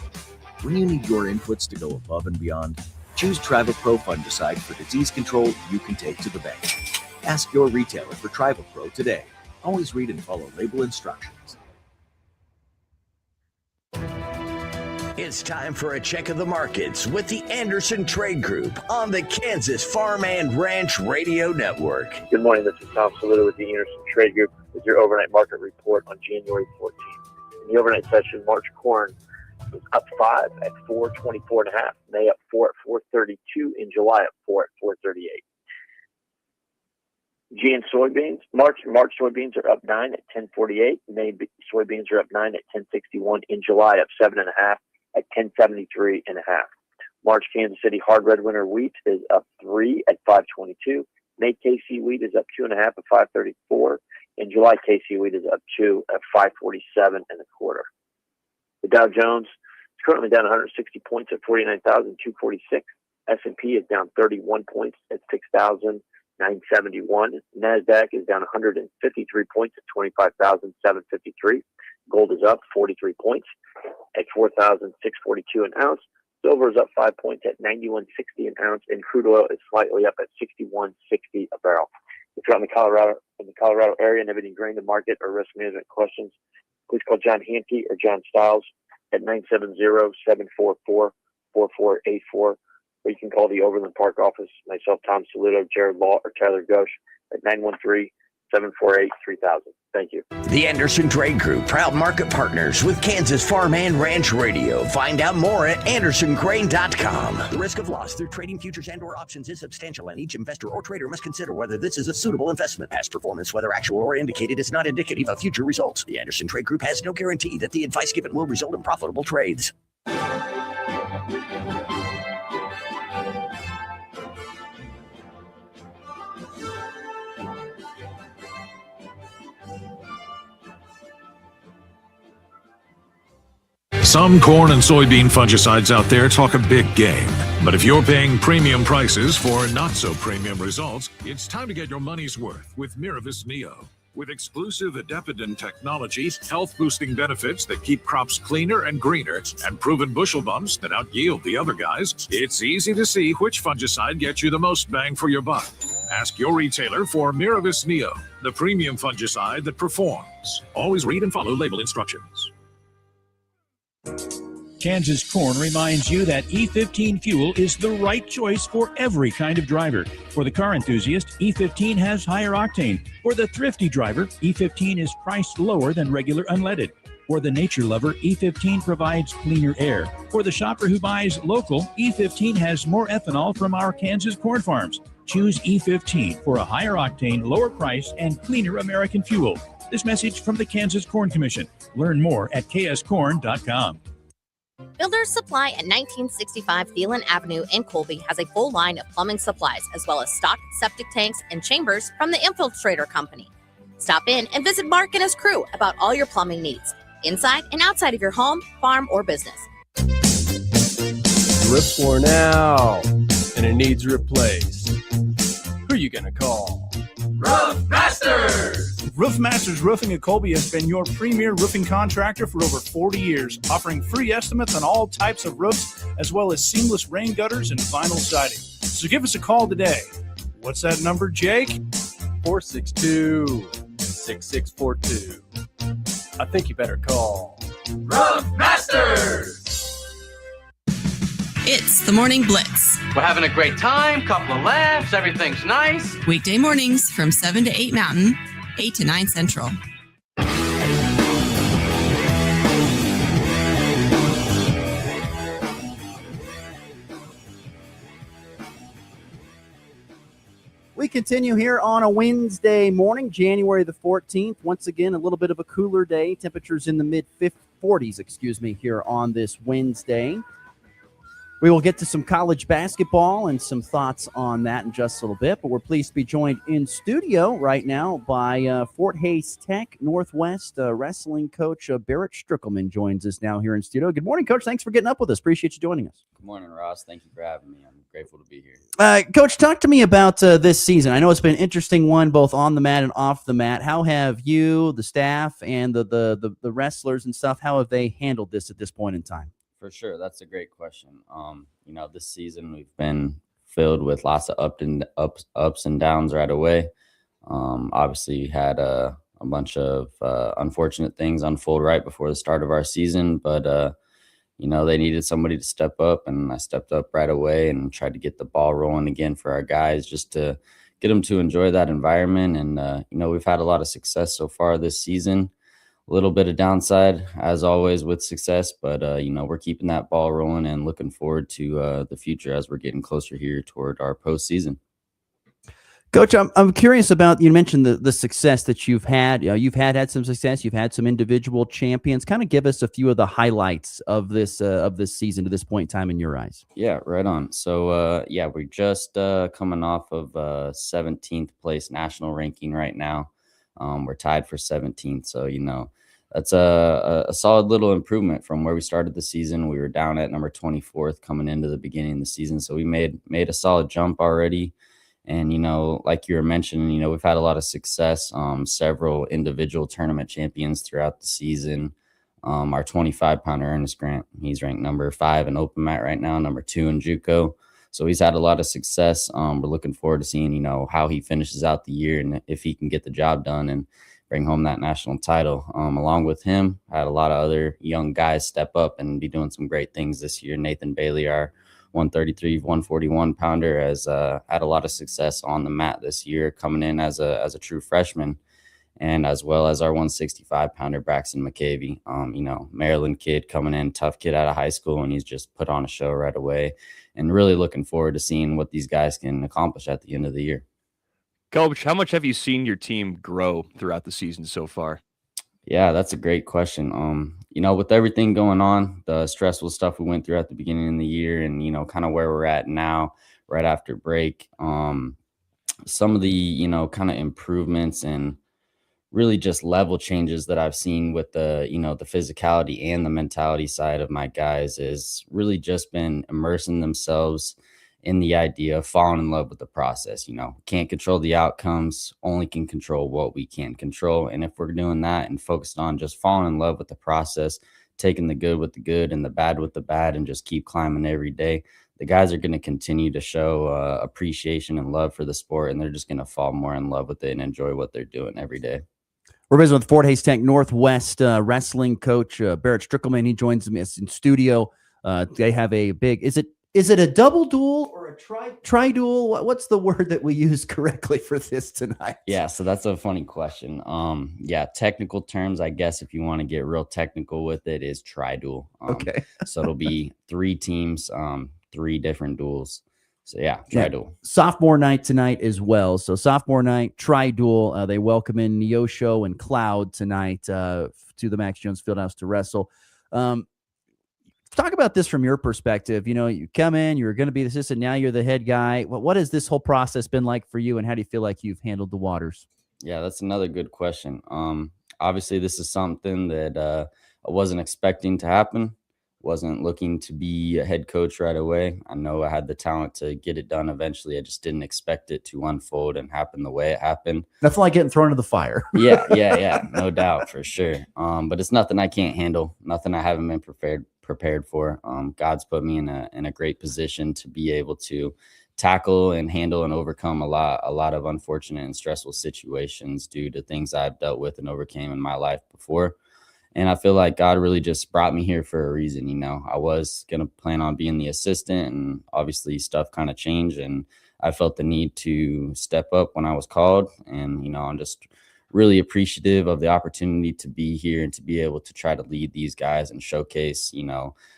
When you need your inputs to go above and beyond, choose TrivaPro fungicide for disease control you can take to the bank. Ask your retailer for TrivaPro today. Always read and follow label instructions. It's time for a check of the markets with the Anderson Trade Group on the Kansas Farm and Ranch Radio Network. Good morning, this is Tom Saluda with the Anderson Trade Group with your overnight market report on January 14th. In the overnight session, March corn was up 5 at 424.5. May up 4 at 432. In July up 4 at 438. GN soybeans, March soybeans are up 9 at 1048. May soybeans are up 9 at 1061. In July up 7.5 at 1073.5. March Kansas City hard red winter wheat is up 3 at 522. May KC wheat is up 2.5 at 534. In July KC wheat is up 2 at 547.25. The Dow Jones is currently down 160 points at 49,246. S&P is down 31 points at 6,971. NASDAQ is down 153 points at 25,753. Gold is up 43 points at 4,642 an ounce. Silver is up 5 points at 91.60 an ounce, and crude oil is slightly up at 61.60 a barrel. If you're in the Colorado area and have any grain to market or risk management questions, please call John Hankey or John Stiles at 970-744-4484, or you can call the Overland Park office, myself, Tom Saludo, Jared Law, or Tyler Gosh at 748-3000. Thank you. The Anderson Trade Group, proud market partners with Kansas Farm and Ranch Radio. Find out more at andersongrain.com. The risk of loss through trading futures and or options is substantial, and each investor or trader must consider whether this is a suitable investment. Past performance, whether actual or indicated, is not indicative of future results. The Anderson Trade Group has no guarantee that the advice given will result in profitable trades. Some corn and soybean fungicides out there talk a big game. But if you're paying premium prices for not-so-premium results, it's time to get your money's worth with Miravis Neo. With exclusive Adepidin technology, health-boosting benefits that keep crops cleaner and greener, and proven bushel bumps that out-yield the other guys, it's easy to see which fungicide gets you the most bang for your buck. Ask your retailer for Miravis Neo, the premium fungicide that performs. Always read and follow label instructions. Kansas Corn reminds you that E15 fuel is the right choice for every kind of driver. For the car enthusiast, E15 has higher octane. For the thrifty driver, E15 is priced lower than regular unleaded. For the nature lover, E15 provides cleaner air. For the shopper who buys local, E15 has more ethanol from our Kansas corn farms. Choose E15 for a higher octane, lower price, and cleaner American fuel. This message from the Kansas Corn Commission. Learn more at kscorn.com. Builder's Supply at 1965 Thielen Avenue in Colby has a full line of plumbing supplies, as well as stocked septic tanks and chambers from the Infiltrator Company. Stop in and visit Mark and his crew about all your plumbing needs, inside and outside of your home, farm, or business. Roof's worn out and it needs replaced. Who are you going to call? Roof Masters! Roof Masters Roofing at Colby has been your premier roofing contractor for over 40 years, offering free estimates on all types of roofs, as well as seamless rain gutters and vinyl siding. So give us a call today. What's that number, Jake? 462-6642. I think you better call Roof Masters! It's the Morning Blitz. We're having a great time, couple of laughs, everything's nice. Weekday mornings from 7 to 8 Mountain, 8 to 9 Central. We continue here on a Wednesday morning, January the 14th. Once again, a little bit of a cooler day. Temperatures in the mid-40s, here on this Wednesday. We will get to some college basketball and some thoughts on that in just a little bit, but we're pleased to be joined in studio right now by Fort Hays Tech Northwest wrestling coach Barrett Strickelman joins us now here in studio. Good morning, Coach. Thanks for getting up with us. Appreciate you joining us. Good morning, Ross. Thank you for having me. I'm grateful to be here. Coach, talk to me about this season. I know it's been an interesting one, both on the mat and off the mat. How have you, the staff, and the wrestlers and stuff, how have they handled this at this point in time? For sure. That's a great question. This season we've been filled with lots of ups and downs right away. Obviously, we had a bunch of unfortunate things unfold right before the start of our season, but they needed somebody to step up, and I stepped up right away and tried to get the ball rolling again for our guys, just to get them to enjoy that environment. And we've had a lot of success so far this season. A little bit of downside, as always, with success, but we're keeping that ball rolling and looking forward to the future as we're getting closer here toward our postseason. Coach, I'm curious about, you mentioned the success that you've had. You've had some success. You've had some individual champions. Kind of give us a few of the highlights of this season to this point in time in your eyes. Yeah, right on. So we're just coming off of 17th place national ranking right now. We're tied for 17th, so that's a solid little improvement from where we started the season. We were down at number 24th coming into the beginning of the season, so we made a solid jump already. And like you were mentioning, we've had a lot of success. Several individual tournament champions throughout the season. Our 25-pounder Ernest Grant, he's ranked number 5 in open mat right now, number 2 in JUCO. So he's had a lot of success. We're looking forward to seeing, how he finishes out the year and if he can get the job done and bring home that national title. Along with him, I had a lot of other young guys step up and be doing some great things this year. Nathan Bailey, our 133, 141 pounder, has had a lot of success on the mat this year, coming in as a true freshman. and as well as our 165-pounder Braxton McCavey. Maryland kid coming in, tough kid out of high school, and he's just put on a show right away. And really looking forward to seeing what these guys can accomplish at the end of the year. Coach, how much have you seen your team grow throughout the season so far? Yeah, that's a great question. With everything going on, the stressful stuff we went through at the beginning of the year and, kind of where we're at now, right after break, some of the, kind of improvements and really just level changes that I've seen with the, the physicality and the mentality side of my guys is really just been immersing themselves in the idea of falling in love with the process. Can't control the outcomes, only can control what we can control. And if we're doing that and focused on just falling in love with the process, taking the good with the good and the bad with the bad, and just keep climbing every day, the guys are going to continue to show appreciation and love for the sport, and they're just going to fall more in love with it and enjoy what they're doing every day. We're visiting with Fort Hays Tech Northwest wrestling coach Barrett Strickelman. He joins me in studio. They have a big, is it a double duel or a tri-duel? What's the word that we use correctly for this tonight? Yeah, so that's a funny question. Technical terms, I guess, if you want to get real technical with it, is tri-duel. Okay. So it'll be 3 teams, 3 different duels. So yeah, tri-duel. Yeah. Sophomore night tonight as well. So sophomore night, tri-duel. They welcome in Neosho and Cloud tonight to the Max Jones Fieldhouse to wrestle. Talk about this from your perspective. You come in, you're going to be the assistant. Now you're the head guy. What has this whole process been like for you, and how do you feel like you've handled the waters? Yeah, that's another good question. Obviously, this is something that I wasn't expecting to happen. Wasn't looking to be a head coach right away. I know I had the talent to get it done eventually. I just didn't expect it to unfold and happen the way it happened. Nothing like getting thrown into the fire. Yeah, no doubt, for sure. But it's nothing I can't handle. Nothing I haven't been prepared for. God's put me in a great position to be able to tackle and handle and overcome a lot of unfortunate and stressful situations due to things I've dealt with and overcame in my life before. And I feel like God really just brought me here for a reason. I was going to plan on being the assistant, and obviously stuff kind of changed, and I felt the need to step up when I was called. And, I'm just really appreciative of the opportunity to be here and to be able to try to lead these guys and showcase,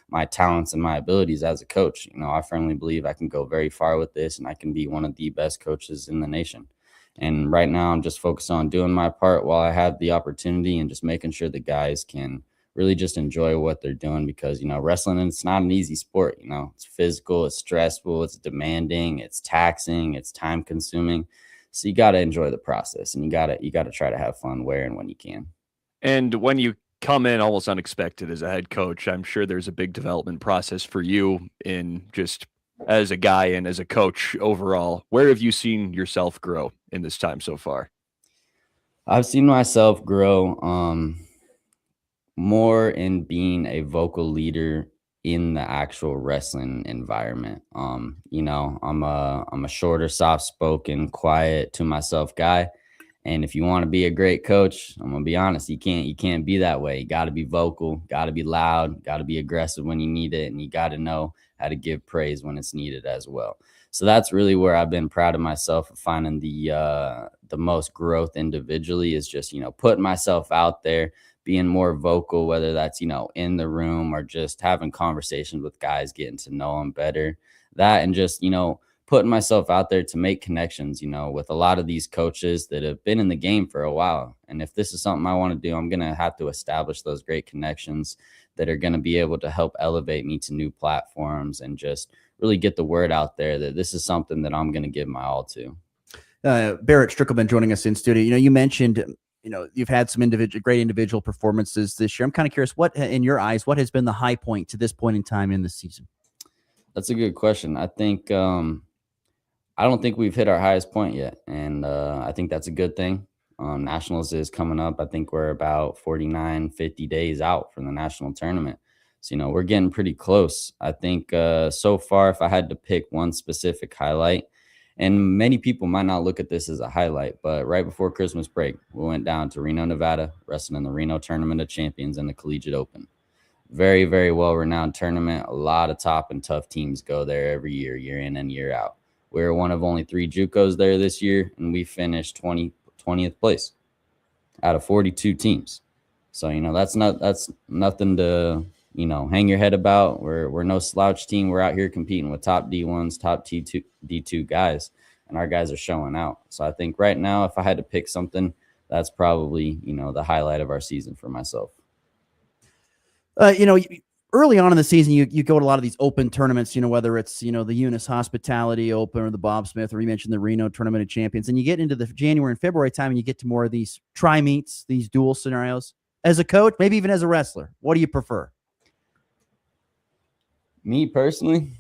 my talents and my abilities as a coach. I firmly believe I can go very far with this, and I can be one of the best coaches in the nation. And right now I'm just focused on doing my part while I have the opportunity, and just making sure the guys can really just enjoy what they're doing, because, wrestling, it's not an easy sport. It's physical, it's stressful, it's demanding, it's taxing, it's time consuming. So you got to enjoy the process, and you got to try to have fun where and when you can. And when you come in almost unexpected as a head coach, I'm sure there's a big development process for you in just as a guy and as a coach overall. Where have you seen yourself grow in this time so far? I've seen myself grow more in being a vocal leader in the actual wrestling environment. I'm a shorter, soft-spoken, quiet, to myself guy. And if you want to be a great coach, I'm gonna be honest, you can't be that way. You got to be vocal, got to be loud, got to be aggressive when you need it, and you got to know how to give praise when it's needed as well. So that's really where I've been proud of myself of finding the most growth individually, is just, putting myself out there, being more vocal, whether that's, in the room or just having conversations with guys, getting to know them better. That, and just, putting myself out there to make connections, with a lot of these coaches that have been in the game for a while. And if this is something I want to do, I'm going to have to establish those great connections that are going to be able to help elevate me to new platforms, and just really get the word out there that this is something that I'm going to give my all to. Barrett Strickelman joining us in studio. You mentioned, you've had some great individual performances this year. I'm kind of curious, what, in your eyes, what has been the high point to this point in time in the season? That's a good question. I think, I don't think we've hit our highest point yet. And I think that's a good thing. Nationals is coming up. I think we're about 49, 50 days out from the national tournament. So, we're getting pretty close. I think so far, if I had to pick one specific highlight, and many people might not look at this as a highlight, but right before Christmas break, we went down to Reno, Nevada, wrestling in the Reno Tournament of Champions and the Collegiate Open. Very, very well-renowned tournament. A lot of top and tough teams go there every year, year in and year out. We're one of only 3 JUCOs there this year, and we finished 20th place. out of 42 teams. So, that's nothing to, hang your head about. We're no slouch team. We're out here competing with top D1s, top D2 guys, and our guys are showing out. So I think right now, if I had to pick something, that's probably, the highlight of our season for myself. Early on in the season, you go to a lot of these open tournaments, whether it's, the Eunice Hospitality Open or the Bob Smith, or you mentioned the Reno Tournament of Champions, and you get into the January and February time and you get to more of these tri-meets, these dual scenarios. As a coach, maybe even as a wrestler, what do you prefer? Me personally,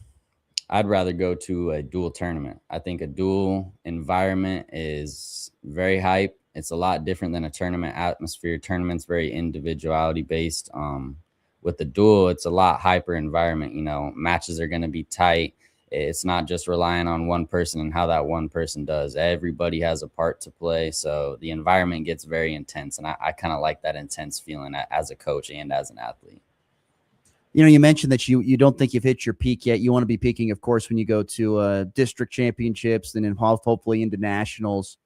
I'd rather go to a dual tournament. I think a dual environment is very hype. It's a lot different than a tournament atmosphere. Tournament's very individuality based. With the dual, it's a lot hyper environment. Matches are going to be tight. It's not just relying on one person and how that one person does. Everybody has a part to play. So the environment gets very intense. And I kind of like that intense feeling as a coach and as an athlete. You mentioned that you don't think you've hit your peak yet. You want to be peaking, of course, when you go to district championships and then hopefully into nationals.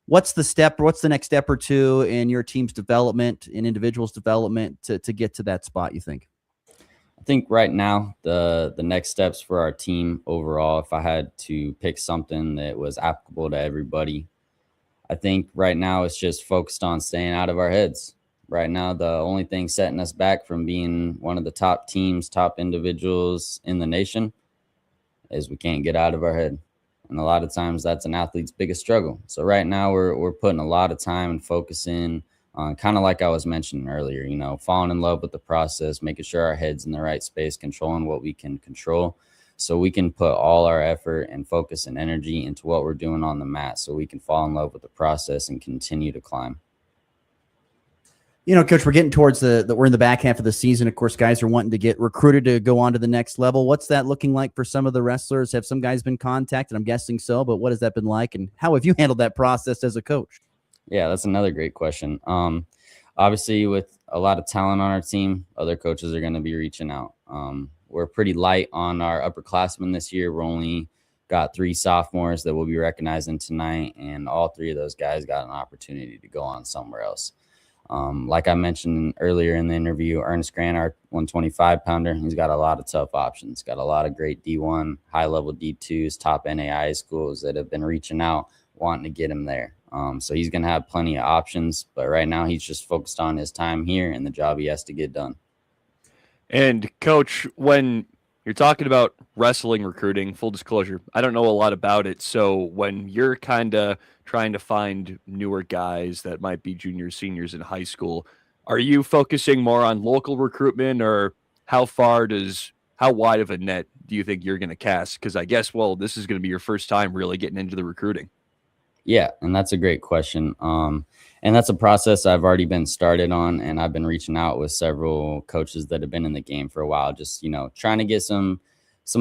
What's the next step or two in your team's development and individuals' development to get to that spot, you think? I think right now the next steps for our team overall, if I had to pick something that was applicable to everybody, I think right now it's just focused on staying out of our heads. Right now, the only thing setting us back from being one of the top teams, top individuals in the nation is we can't get out of our head. And a lot of times that's an athlete's biggest struggle. So right now we're putting a lot of time and focusing on, kind of like I was mentioning earlier, falling in love with the process, making sure our head's in the right space, controlling what we can control, so we can put all our effort and focus and energy into what we're doing on the mat, so we can fall in love with the process and continue to climb. Coach, we're getting towards we're in the back half of the season. Of course, guys are wanting to get recruited to go on to the next level. What's that looking like for some of the wrestlers? Have some guys been contacted? I'm guessing so, but what has that been like, and how have you handled that process as a coach? Yeah, that's another great question. Obviously, with a lot of talent on our team, other coaches are going to be reaching out. We're pretty light on our upperclassmen this year. We're only got 3 sophomores that we'll be recognizing tonight, and all 3 of those guys got an opportunity to go on somewhere else. Like I mentioned earlier in the interview, Ernest Grant, our 125-pounder, he's got a lot of tough options. Got a lot of great D1, high-level D2s, top NAIA schools that have been reaching out, wanting to get him there. So he's going to have plenty of options. But right now he's just focused on his time here and the job he has to get done. And, Coach, when you're talking about wrestling recruiting, full disclosure, I don't know a lot about it. So when you're kind of trying to find newer guys that might be juniors, seniors in high school, are you focusing more on local recruitment, or how wide of a net do you think you're going to cast? Because I guess, this is going to be your first time really getting into the recruiting. Yeah, and that's a great question. And that's a process I've already been started on, and I've been reaching out with several coaches that have been in the game for a while, just, trying to get some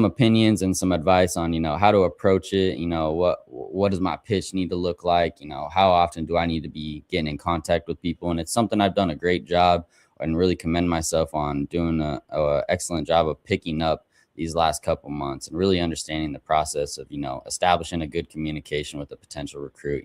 opinions and some advice on, how to approach it. What does my pitch need to look like? How often do I need to be getting in contact with people? And it's something I've done a great job and really commend myself on doing a excellent job of picking up these last couple months and really understanding the process of, establishing a good communication with a potential recruit,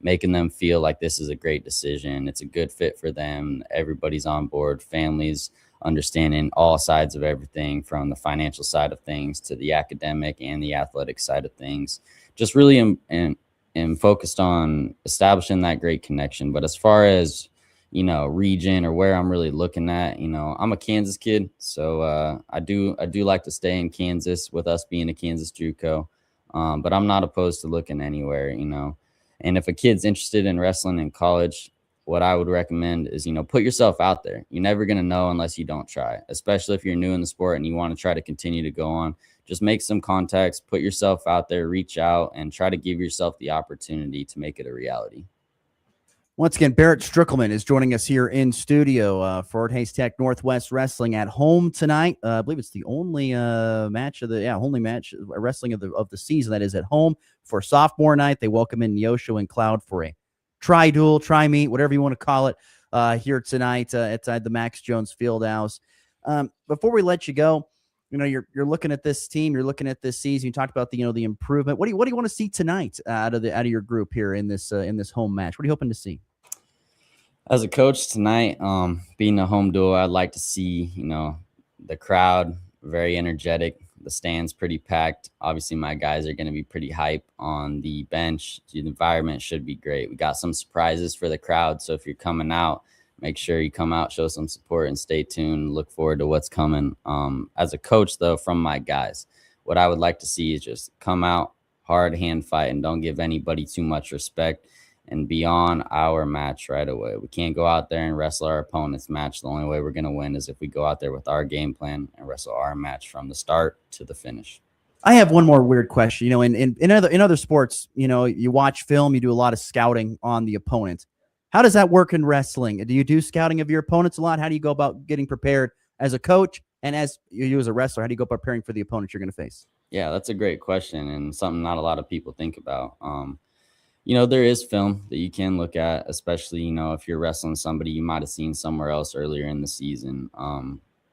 making them feel like this is a great decision. It's a good fit for them. Everybody's on board, families, understanding all sides of everything, from the financial side of things to the academic and the athletic side of things. Just really and focused on establishing that great connection. But as far as, region or where I'm really looking at, I'm a Kansas kid. So I do like to stay in Kansas, with us being a Kansas JUCO. But I'm not opposed to looking anywhere, And if a kid's interested in wrestling in college, what I would recommend is, put yourself out there. You're never going to know unless you don't try, especially if you're new in the sport and you want to try to continue to go on. Just make some contacts, put yourself out there, reach out, and try to give yourself the opportunity to make it a reality. Once again, Barrett Strickelman is joining us here in studio. Fort Hays Tech Northwest Wrestling at home tonight. I believe it's the only match only match wrestling of the season that is at home for sophomore night. They welcome in Neosho and Cloud for a tri-duel, tri-meet, whatever you want to call it, here tonight outside the Max Jones Fieldhouse. Before we let you go, you're looking at this team, you're looking at this season. You talked about the improvement. What do you want to see tonight out of your group here in this home match? What are you hoping to see? As a coach tonight, being a home duel, I'd like to see, the crowd very energetic, the stands pretty packed. Obviously, my guys are going to be pretty hype on the bench. The environment should be great. We got some surprises for the crowd, so if you're coming out, make sure you come out, show some support, and stay tuned. Look forward to what's coming. As a coach, though, from my guys, what I would like to see is just come out, hard hand fight, and don't give anybody too much respect and be on our match right away. We can't go out there and wrestle our opponent's match. The only way we're going to win is if we go out there with our game plan and wrestle our match from the start to the finish. I have one more weird question. In other sports, you watch film, you do a lot of scouting on the opponent. How does that work in wrestling? Do you do scouting of your opponents a lot? How do you go about getting prepared as a coach and as you as a wrestler? How do you go about preparing for the opponent you're going to face? Yeah, that's a great question and something not a lot of people think about. There is film that you can look at, especially, if you're wrestling somebody you might have seen somewhere else earlier in the season.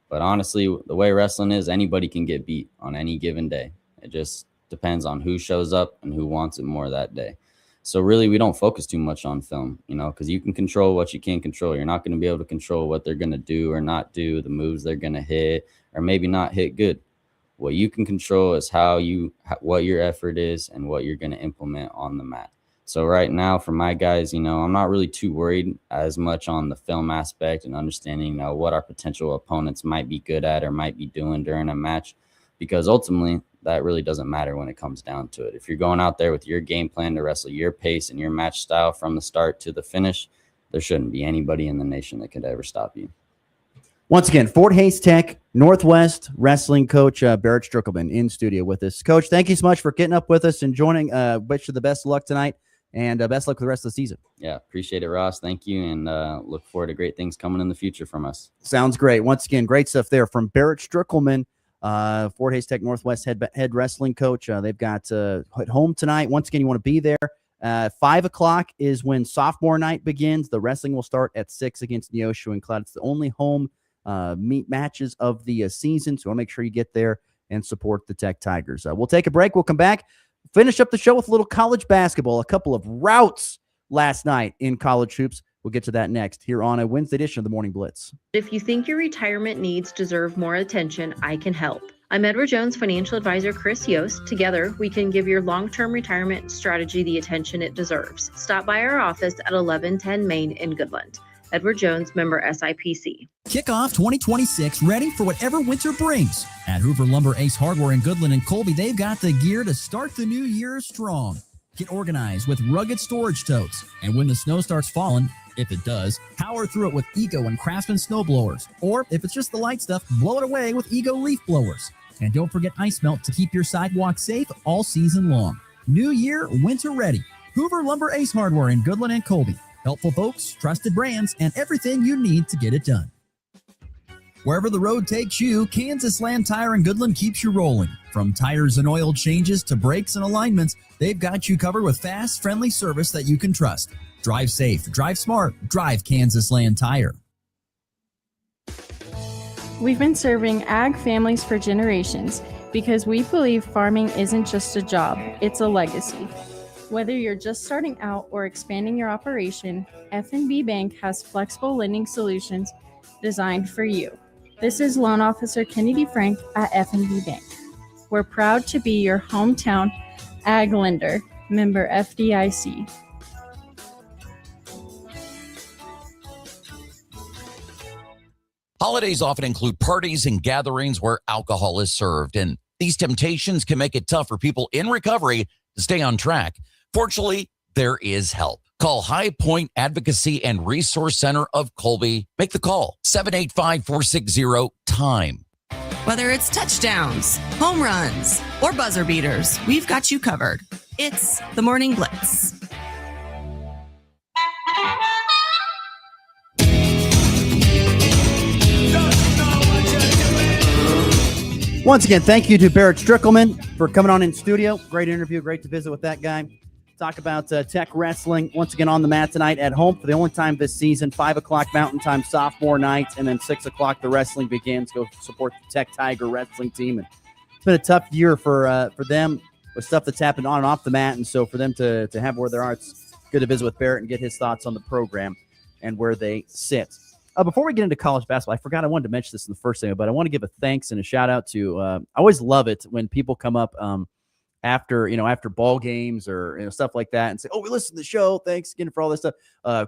But honestly, the way wrestling is, anybody can get beat on any given day. It just depends on who shows up and who wants it more that day. So really, we don't focus too much on film, because you can control what you can't control. You're not going to be able to control what they're going to do or not do, the moves they're going to hit, or maybe not hit good. What you can control is what your effort is and what you're going to implement on the mat. So right now, for my guys, I'm not really too worried as much on the film aspect and understanding, what our potential opponents might be good at or might be doing during a match, because ultimately that really doesn't matter when it comes down to it. If you're going out there with your game plan to wrestle your pace and your match style from the start to the finish, there shouldn't be anybody in the nation that could ever stop you. Once again, Fort Hays Tech Northwest wrestling coach Barrett Strickelman in studio with us. Coach, thank you so much for getting up with us and joining. Wish you the best of luck tonight. And best luck with the rest of the season. Yeah, appreciate it, Ross. Thank you, and look forward to great things coming in the future from us. Sounds great. Once again, great stuff there from Barrett Strickelman, Fort Hays Tech Northwest head wrestling coach. They've got at home tonight. Once again, you want to be there. 5 o'clock is when sophomore night begins. The wrestling will start at 6 against Neosho and Cloud. It's the only home meet matches of the season, so I'll make sure you get there and support the Tech Tigers. We'll take a break. We'll come back. Finish up the show with a little college basketball, a couple of routes last night in college hoops. We'll get to that next here on a Wednesday edition of the Morning Blitz. If you think your retirement needs deserve more attention, I can help. I'm Edward Jones financial advisor Chris Yost. Together, we can give your long-term retirement strategy the attention it deserves. Stop by our office at 1110 Main in Goodland. Edward Jones, member SIPC. Kick off 2026 ready for whatever winter brings. At Hoover Lumber Ace Hardware in Goodland and Colby, they've got the gear to start the new year strong. Get organized with rugged storage totes. And when the snow starts falling, if it does, power through it with Ego and Craftsman snowblowers. Or if it's just the light stuff, blow it away with Ego leaf blowers. And don't forget ice melt to keep your sidewalk safe all season long. New year, winter ready. Hoover Lumber Ace Hardware in Goodland and Colby. Helpful folks, trusted brands, and everything you need to get it done. Wherever the road takes you, Kansas Land Tire in Goodland keeps you rolling. From tires and oil changes to brakes and alignments, they've got you covered with fast, friendly service that you can trust. Drive safe, drive smart, drive Kansas Land Tire. We've been serving ag families for generations because we believe farming isn't just a job, it's a legacy. Whether you're just starting out or expanding your operation, F&B Bank has flexible lending solutions designed for you. This is Loan Officer Kennedy Frank at F&B Bank. We're proud to be your hometown ag lender, member FDIC. Holidays often include parties and gatherings where alcohol is served, and these temptations can make it tough for people in recovery to stay on track. Fortunately, there is help. Call High Point Advocacy and Resource Center of Colby. Make the call, 785-460-TIME. Whether it's touchdowns, home runs, or buzzer beaters, we've got you covered. It's the Morning Blitz. Once again, thank you to Barrett Strickelman for coming on in studio. Great interview. Great to visit with that guy. Talk about Tech Wrestling once again on the mat tonight at home for the only time this season. 5 o'clock Mountain Time sophomore night, and then 6 o'clock the wrestling begins. Go support the Tech Tiger wrestling team. And it's been a tough year for them with stuff that's happened on and off the mat, and so for them to have where they are, it's good to visit with Barrett and get his thoughts on the program. and where they sit. Before we get into college basketball, I forgot I wanted to mention this in the first thing, but I want to give a thanks and a shout out to. I always love it when people come up after ball games or stuff like that and say, "Oh, we listened to the show. Thanks again for all this stuff."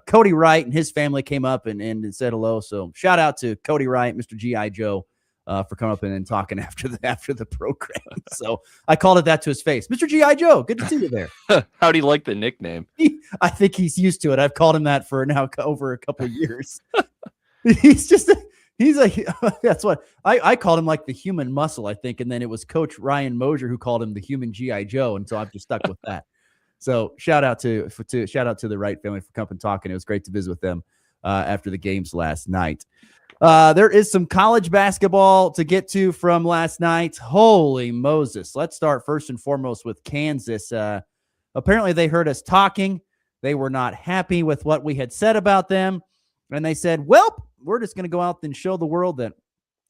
Cody Wright and his family came up and said hello. So shout out to Cody Wright, Mr. G.I. Joe, for coming up and talking after the program. So I called it that to his face, Mr. G.I. Joe. Good to see you there. How do you like the nickname? I think he's used to it. I've called him that for now over a couple of years. He's like, that's what I called him, like the human muscle, I think. And then it was Coach Ryan Mosier who called him the human G.I. Joe. And so I've just stuck with that. So shout out to the Wright family for coming and talking. It was great to visit with them after the games last night. There is some college basketball to get to from last night. Holy Moses. Let's start first and foremost with Kansas. Apparently they heard us talking. They were not happy with what we had said about them. And they said, well, we're just going to go out and show the world that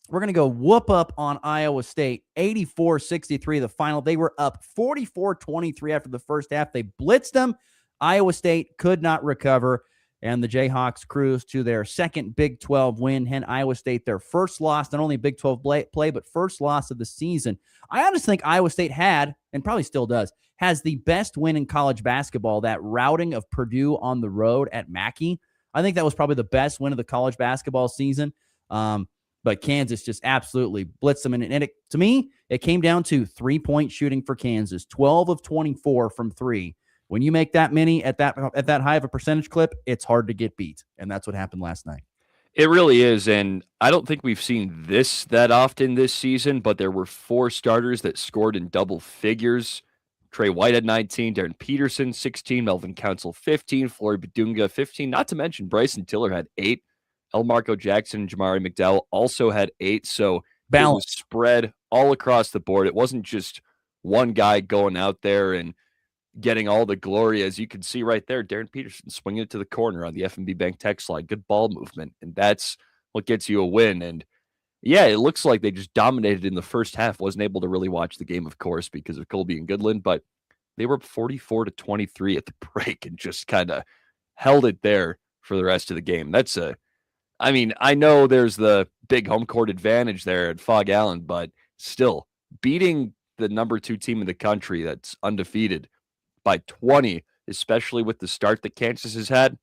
we're going to go whoop up on Iowa State, 84-63, the final. They were up 44-23 after the first half. They blitzed them. Iowa State could not recover, and the Jayhawks cruised to their second Big 12 win. And Iowa State, their first loss, not only Big 12 play, but first loss of the season. I honestly think Iowa State had, and probably still does, has the best win in college basketball, that routing of Purdue on the road at Mackey. I think that was probably the best win of the college basketball season. But Kansas just absolutely blitzed them. And to me, it came down to 3-point shooting for Kansas, 12 of 24 from three. When you make that many at that high of a percentage clip, it's hard to get beat. And that's what happened last night. It really is. And I don't think we've seen this that often this season, but there were 4 starters that scored in double figures. Trey White had 19, Darren Peterson 16, Melvin Council 15, Flory Badunga 15, not to mention Bryson Tiller had 8. Elmarco Jackson and Jamari McDowell also had 8. So balance, it was spread all across the board. It wasn't just one guy going out there and getting all the glory. As you can see right there, Darren Peterson swinging it to the corner on the FNB Bank text line. Good ball movement. And that's what gets you a win. And yeah, it looks like they just dominated in the first half. Wasn't able to really watch the game, of course, because of Colby and Goodland, but they were up 44-23 at the break and just kind of held it there for the rest of the game. I know there's the big home court advantage there at Fog Allen, but still beating the number 2 team in the country that's undefeated by 20, especially with the start that Kansas has had,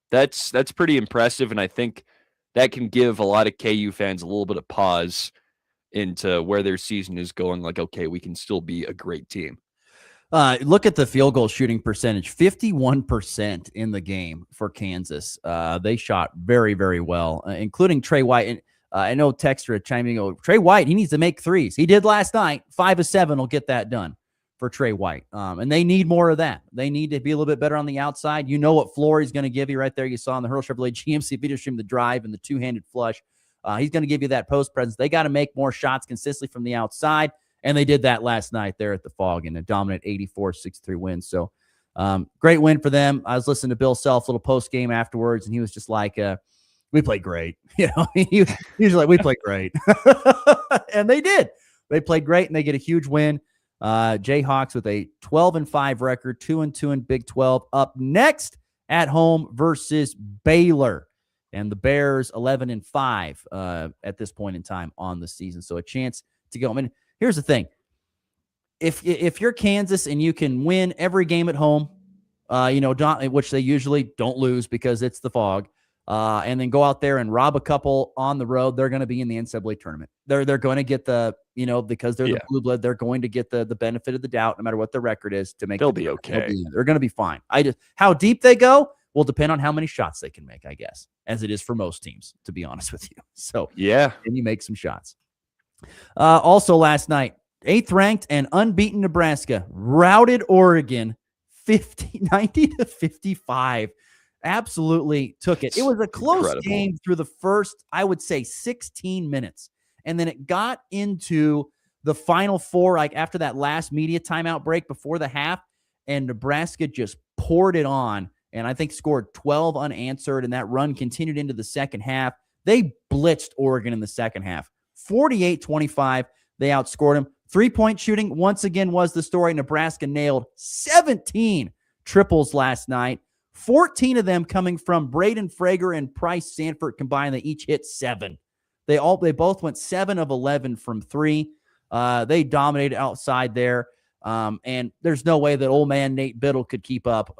that's pretty impressive. And I think that can give a lot of KU fans a little bit of pause into where their season is going. Like, okay, we can still be a great team. Look at the field goal shooting percentage, 51% in the game for Kansas. They shot very, very well, including Trey White. And I know Texter chiming in, Trey White, he needs to make threes. He did last night. 5 of 7 will get that done for Trey White. And they need more of that. They need to be a little bit better on the outside. You know what Flory's going to give you right there. You saw in the Hurl Chevrolet GMC video stream, the drive and the two-handed flush. He's going to give you that post presence. They got to make more shots consistently from the outside. And they did that last night there at the Fog in a dominant 84-63 win. So great win for them. I was listening to Bill Self's little post game afterwards, and he was just like, we played great. He was like, we played great. And they did. They played great, and they get a huge win. Jayhawks with a 12-5 record, 2-2 in Big 12. Up next at home versus Baylor. And the Bears 11-5 at this point in time on the season. So a chance to go. I mean, here's the thing. If you're Kansas and you can win every game at home, which they usually don't lose because it's the Fog, and then go out there and rob a couple on the road, they're going to be in the NCAA tournament. They're going to get the, because they're the blue blood, they're going to get the benefit of the doubt, no matter what the record is, to make. They'll be okay. They're going to be fine. How deep they go will depend on how many shots they can make, I guess, as it is for most teams, to be honest with you. So yeah, and you make some shots. Also last night, 8th ranked and unbeaten Nebraska routed Oregon 90-55. Absolutely took it. It was a close game through the first, I would say, 16 minutes. And then it got into the final 4, like after that last media timeout break before the half, and Nebraska just poured it on, and I think scored 12 unanswered, and that run continued into the second half. They blitzed Oregon in the second half. 48-25, they outscored them. 3-point shooting, once again, was the story. Nebraska nailed 17 triples last night. 14 of them coming from Braden Frager and Price Sanford combined. They each hit 7. They both went 7 of 11 from 3. They dominated outside there. And there's no way that old man Nate Biddle could keep up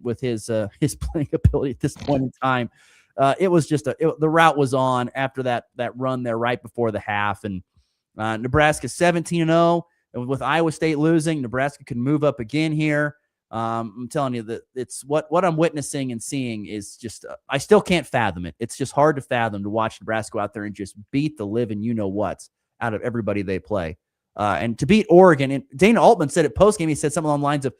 with his playing ability at this point in time. It was just the route was on after that run there right before the half. And Nebraska 17-0. And with Iowa State losing, Nebraska could move up again here. I'm telling you that it's what I'm witnessing and seeing is just I still can't fathom it. It's just hard to fathom to watch Nebraska go out there and just beat the living you-know-whats out of everybody they play. And to beat Oregon, and Dana Altman said at postgame, he said something along the lines of,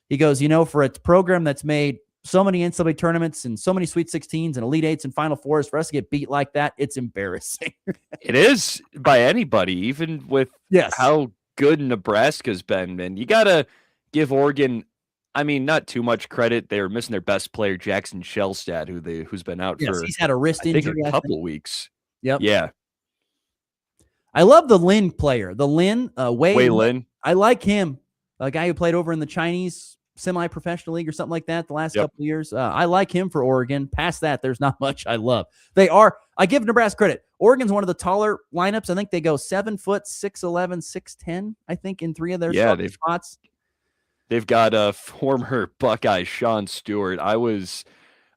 he goes, for a program that's made so many NCAA tournaments and so many Sweet 16s and Elite 8s and Final Fours, for us to get beat like that, it's embarrassing. It is by anybody, even with how good Nebraska's been. And you got to give Oregon, not too much credit. They're missing their best player, Jackson Shellstad, who's been out for he's had a wrist injury, a couple weeks. Yep. Yeah. I love the Lin player. The Lin, Wei Lin. I like him. A guy who played over in the Chinese semi-professional league or something like that the last couple of years. I like him for Oregon. Past that, there's not much I love. I give Nebraska credit. Oregon's one of the taller lineups. I think they go 7 foot, 6'11", 6'10", I think, in 3 of their spots. They've got former Buckeye Sean Stewart. I was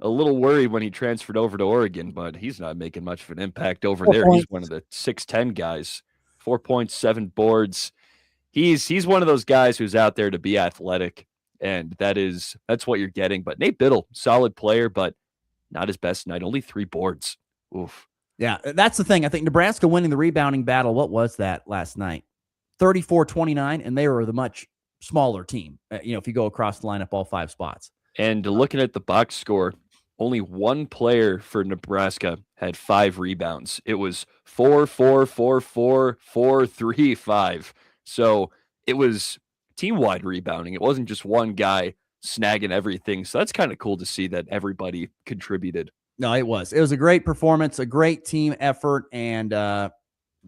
a little worried when he transferred over to Oregon, but he's not making much of an impact over there. He's one of the 6'10" guys, 4.7 boards. He's one of those guys who's out there to be athletic, and that's what you're getting. But Nate Biddle, solid player, but not his best night. Only 3 boards. Oof. Yeah, that's the thing. I think Nebraska winning the rebounding battle. What was that last night? 34-29, and they were the much smaller team. If you go across the lineup, all 5 spots. And looking at the box score, only one player for Nebraska had 5 rebounds. It was 4, 4, 4, 4, 4, 3, 5. So it was team-wide rebounding. It wasn't just one guy snagging everything. So that's kind of cool to see that everybody contributed. No, it was. It was a great performance, a great team effort, and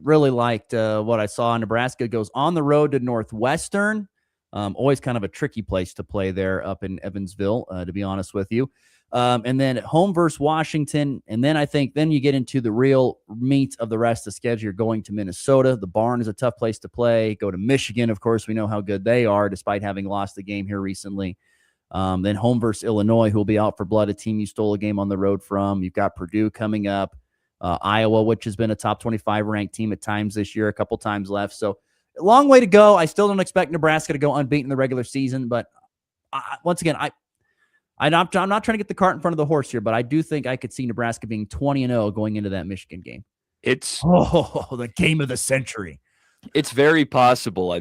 really liked what I saw. Nebraska goes on the road to Northwestern. Always kind of a tricky place to play there up in Evansville, to be honest with you. And then at home versus Washington. And then I think then you get into the real meat of the rest of the schedule. You're going to Minnesota. The Barn is a tough place to play. Go to Michigan. Of course, we know how good they are, despite having lost the game here recently. Then home versus Illinois, who will be out for blood, a team you stole a game on the road from. You've got Purdue coming up. Iowa, which has been a top 25 ranked team at times this year, a couple times left. So a long way to go. I still don't expect Nebraska to go unbeaten in the regular season, but once again, I'm not trying to get the cart in front of the horse here, but I do think I could see Nebraska being 20-0 going into that Michigan game. It's the game of the century. It's very possible.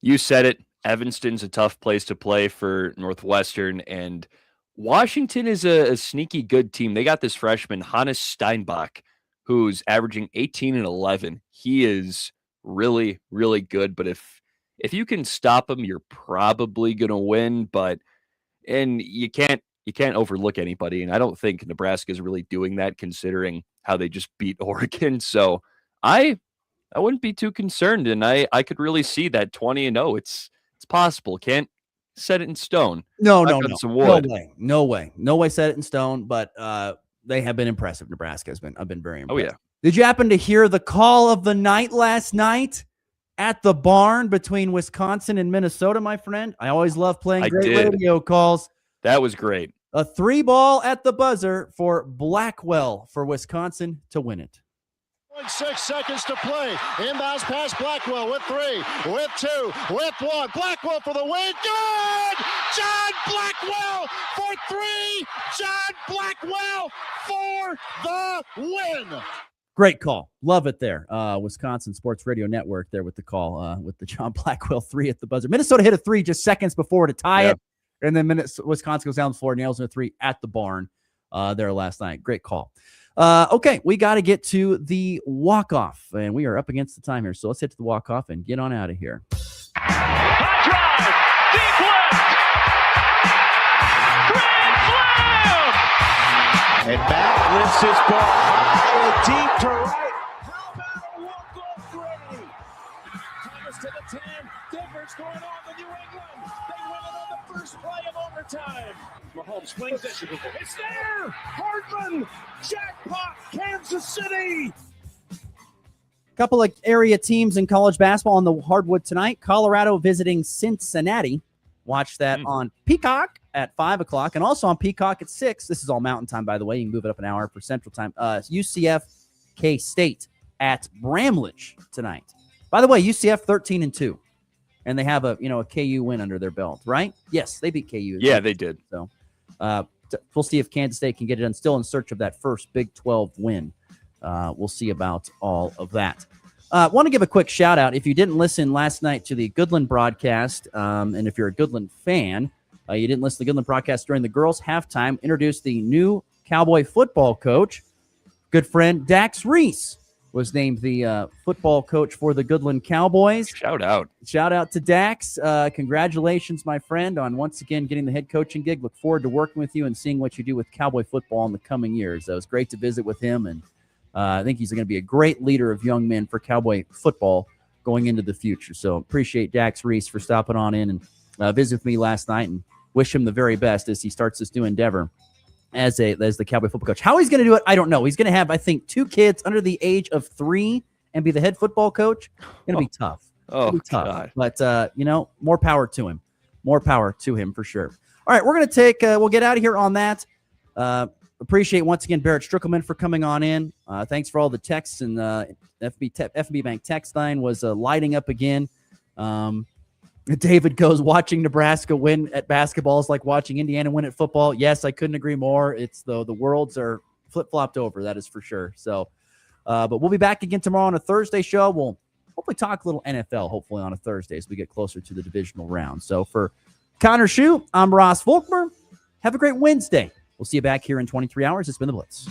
You said it. Evanston's a tough place to play for Northwestern, and Washington is a sneaky good team. They got this freshman, Hannes Steinbach, who's averaging 18 and 11. He is really, really good, but if you can stop him, you're probably going to win, and you can't overlook anybody, and I don't think Nebraska is really doing that considering how they just beat Oregon. So I wouldn't be too concerned, and I could really see that 20-0. It's possible. Can't set it in stone. No way set it in stone, but they have been impressive. Nebraska has been. I've been very impressed. Oh yeah. Did you happen to hear the call of the night last night at the Barn between Wisconsin and Minnesota, my friend? I always love playing great radio calls. That was great. A 3-ball at the buzzer for Blackwell for Wisconsin to win it. 6 seconds to play. Inbounds pass Blackwell with 3, with 2, with 1. Blackwell for the win. Good! John Blackwell for 3. John Blackwell for the win. Great call. Love it there. Wisconsin Sports Radio Network there with the call with the John Blackwell 3 at the buzzer. Minnesota hit a 3 just seconds before to tie it. And then Wisconsin goes down the floor, nails in a 3 at the Barn there last night. Great call. Okay, we got to get to the walk-off, and we are up against the time here. So let's hit to the walk-off and get on out of here. High drive, deep left, grand slam! And back lifts his ball high and deep to right. How about a walk-off Grady? Thomas to the 10. Difference going on in New England. They win it on the first play of overtime. time. Mahomes swings it. It's there. Hardman. Jackpot. Kansas City. Couple of area teams in college basketball on the hardwood tonight. Colorado visiting Cincinnati. Watch that on Peacock at 5 o'clock and also on Peacock at 6. This is all Mountain Time, by the way. You can move it up an hour for Central Time. UCF K-State at Bramlage tonight. By the way, UCF 13-2. And they have a KU win under their belt, right? Yes, they beat KU. Yeah, they did. So we'll see if Kansas State can get it done. Still in search of that first Big 12 win. We'll see about all of that. Want to give a quick shout out. If you didn't listen last night to the Goodland broadcast, and if you're a Goodland fan, you didn't listen to the Goodland broadcast during the girls' halftime, introduced the new Cowboy football coach. Good friend Dax Reese was named the football coach for the Goodland Cowboys. Shout out to Dax. Congratulations, my friend, on once again getting the head coaching gig. Look forward to working with you and seeing what you do with Cowboy football in the coming years. It was great to visit with him, and I think he's going to be a great leader of young men for Cowboy football going into the future. So appreciate Dax Reese for stopping on in and visit with me last night, and wish him the very best as he starts this new endeavor as the Cowboy football coach. How he's going to do it, I don't know. He's going to have, I think, 2 kids under the age of 3 and be the head football coach. Going to be tough. God. But, more power to him. More power to him for sure. All right, we're going to we'll get out of here on that. Appreciate once again Barrett Strickelman for coming on in. Thanks for all the texts, and FB Bank text line was lighting up again. David goes, watching Nebraska win at basketball is like watching Indiana win at football. Yes, I couldn't agree more. It's the worlds are flip-flopped over, that is for sure. So, but we'll be back again tomorrow on a Thursday show. We'll hopefully talk a little NFL, hopefully on a Thursday as we get closer to the divisional round. So for Connor Schuh, I'm Ross Volkmer. Have a great Wednesday. We'll see you back here in 23 hours. It's been the Blitz.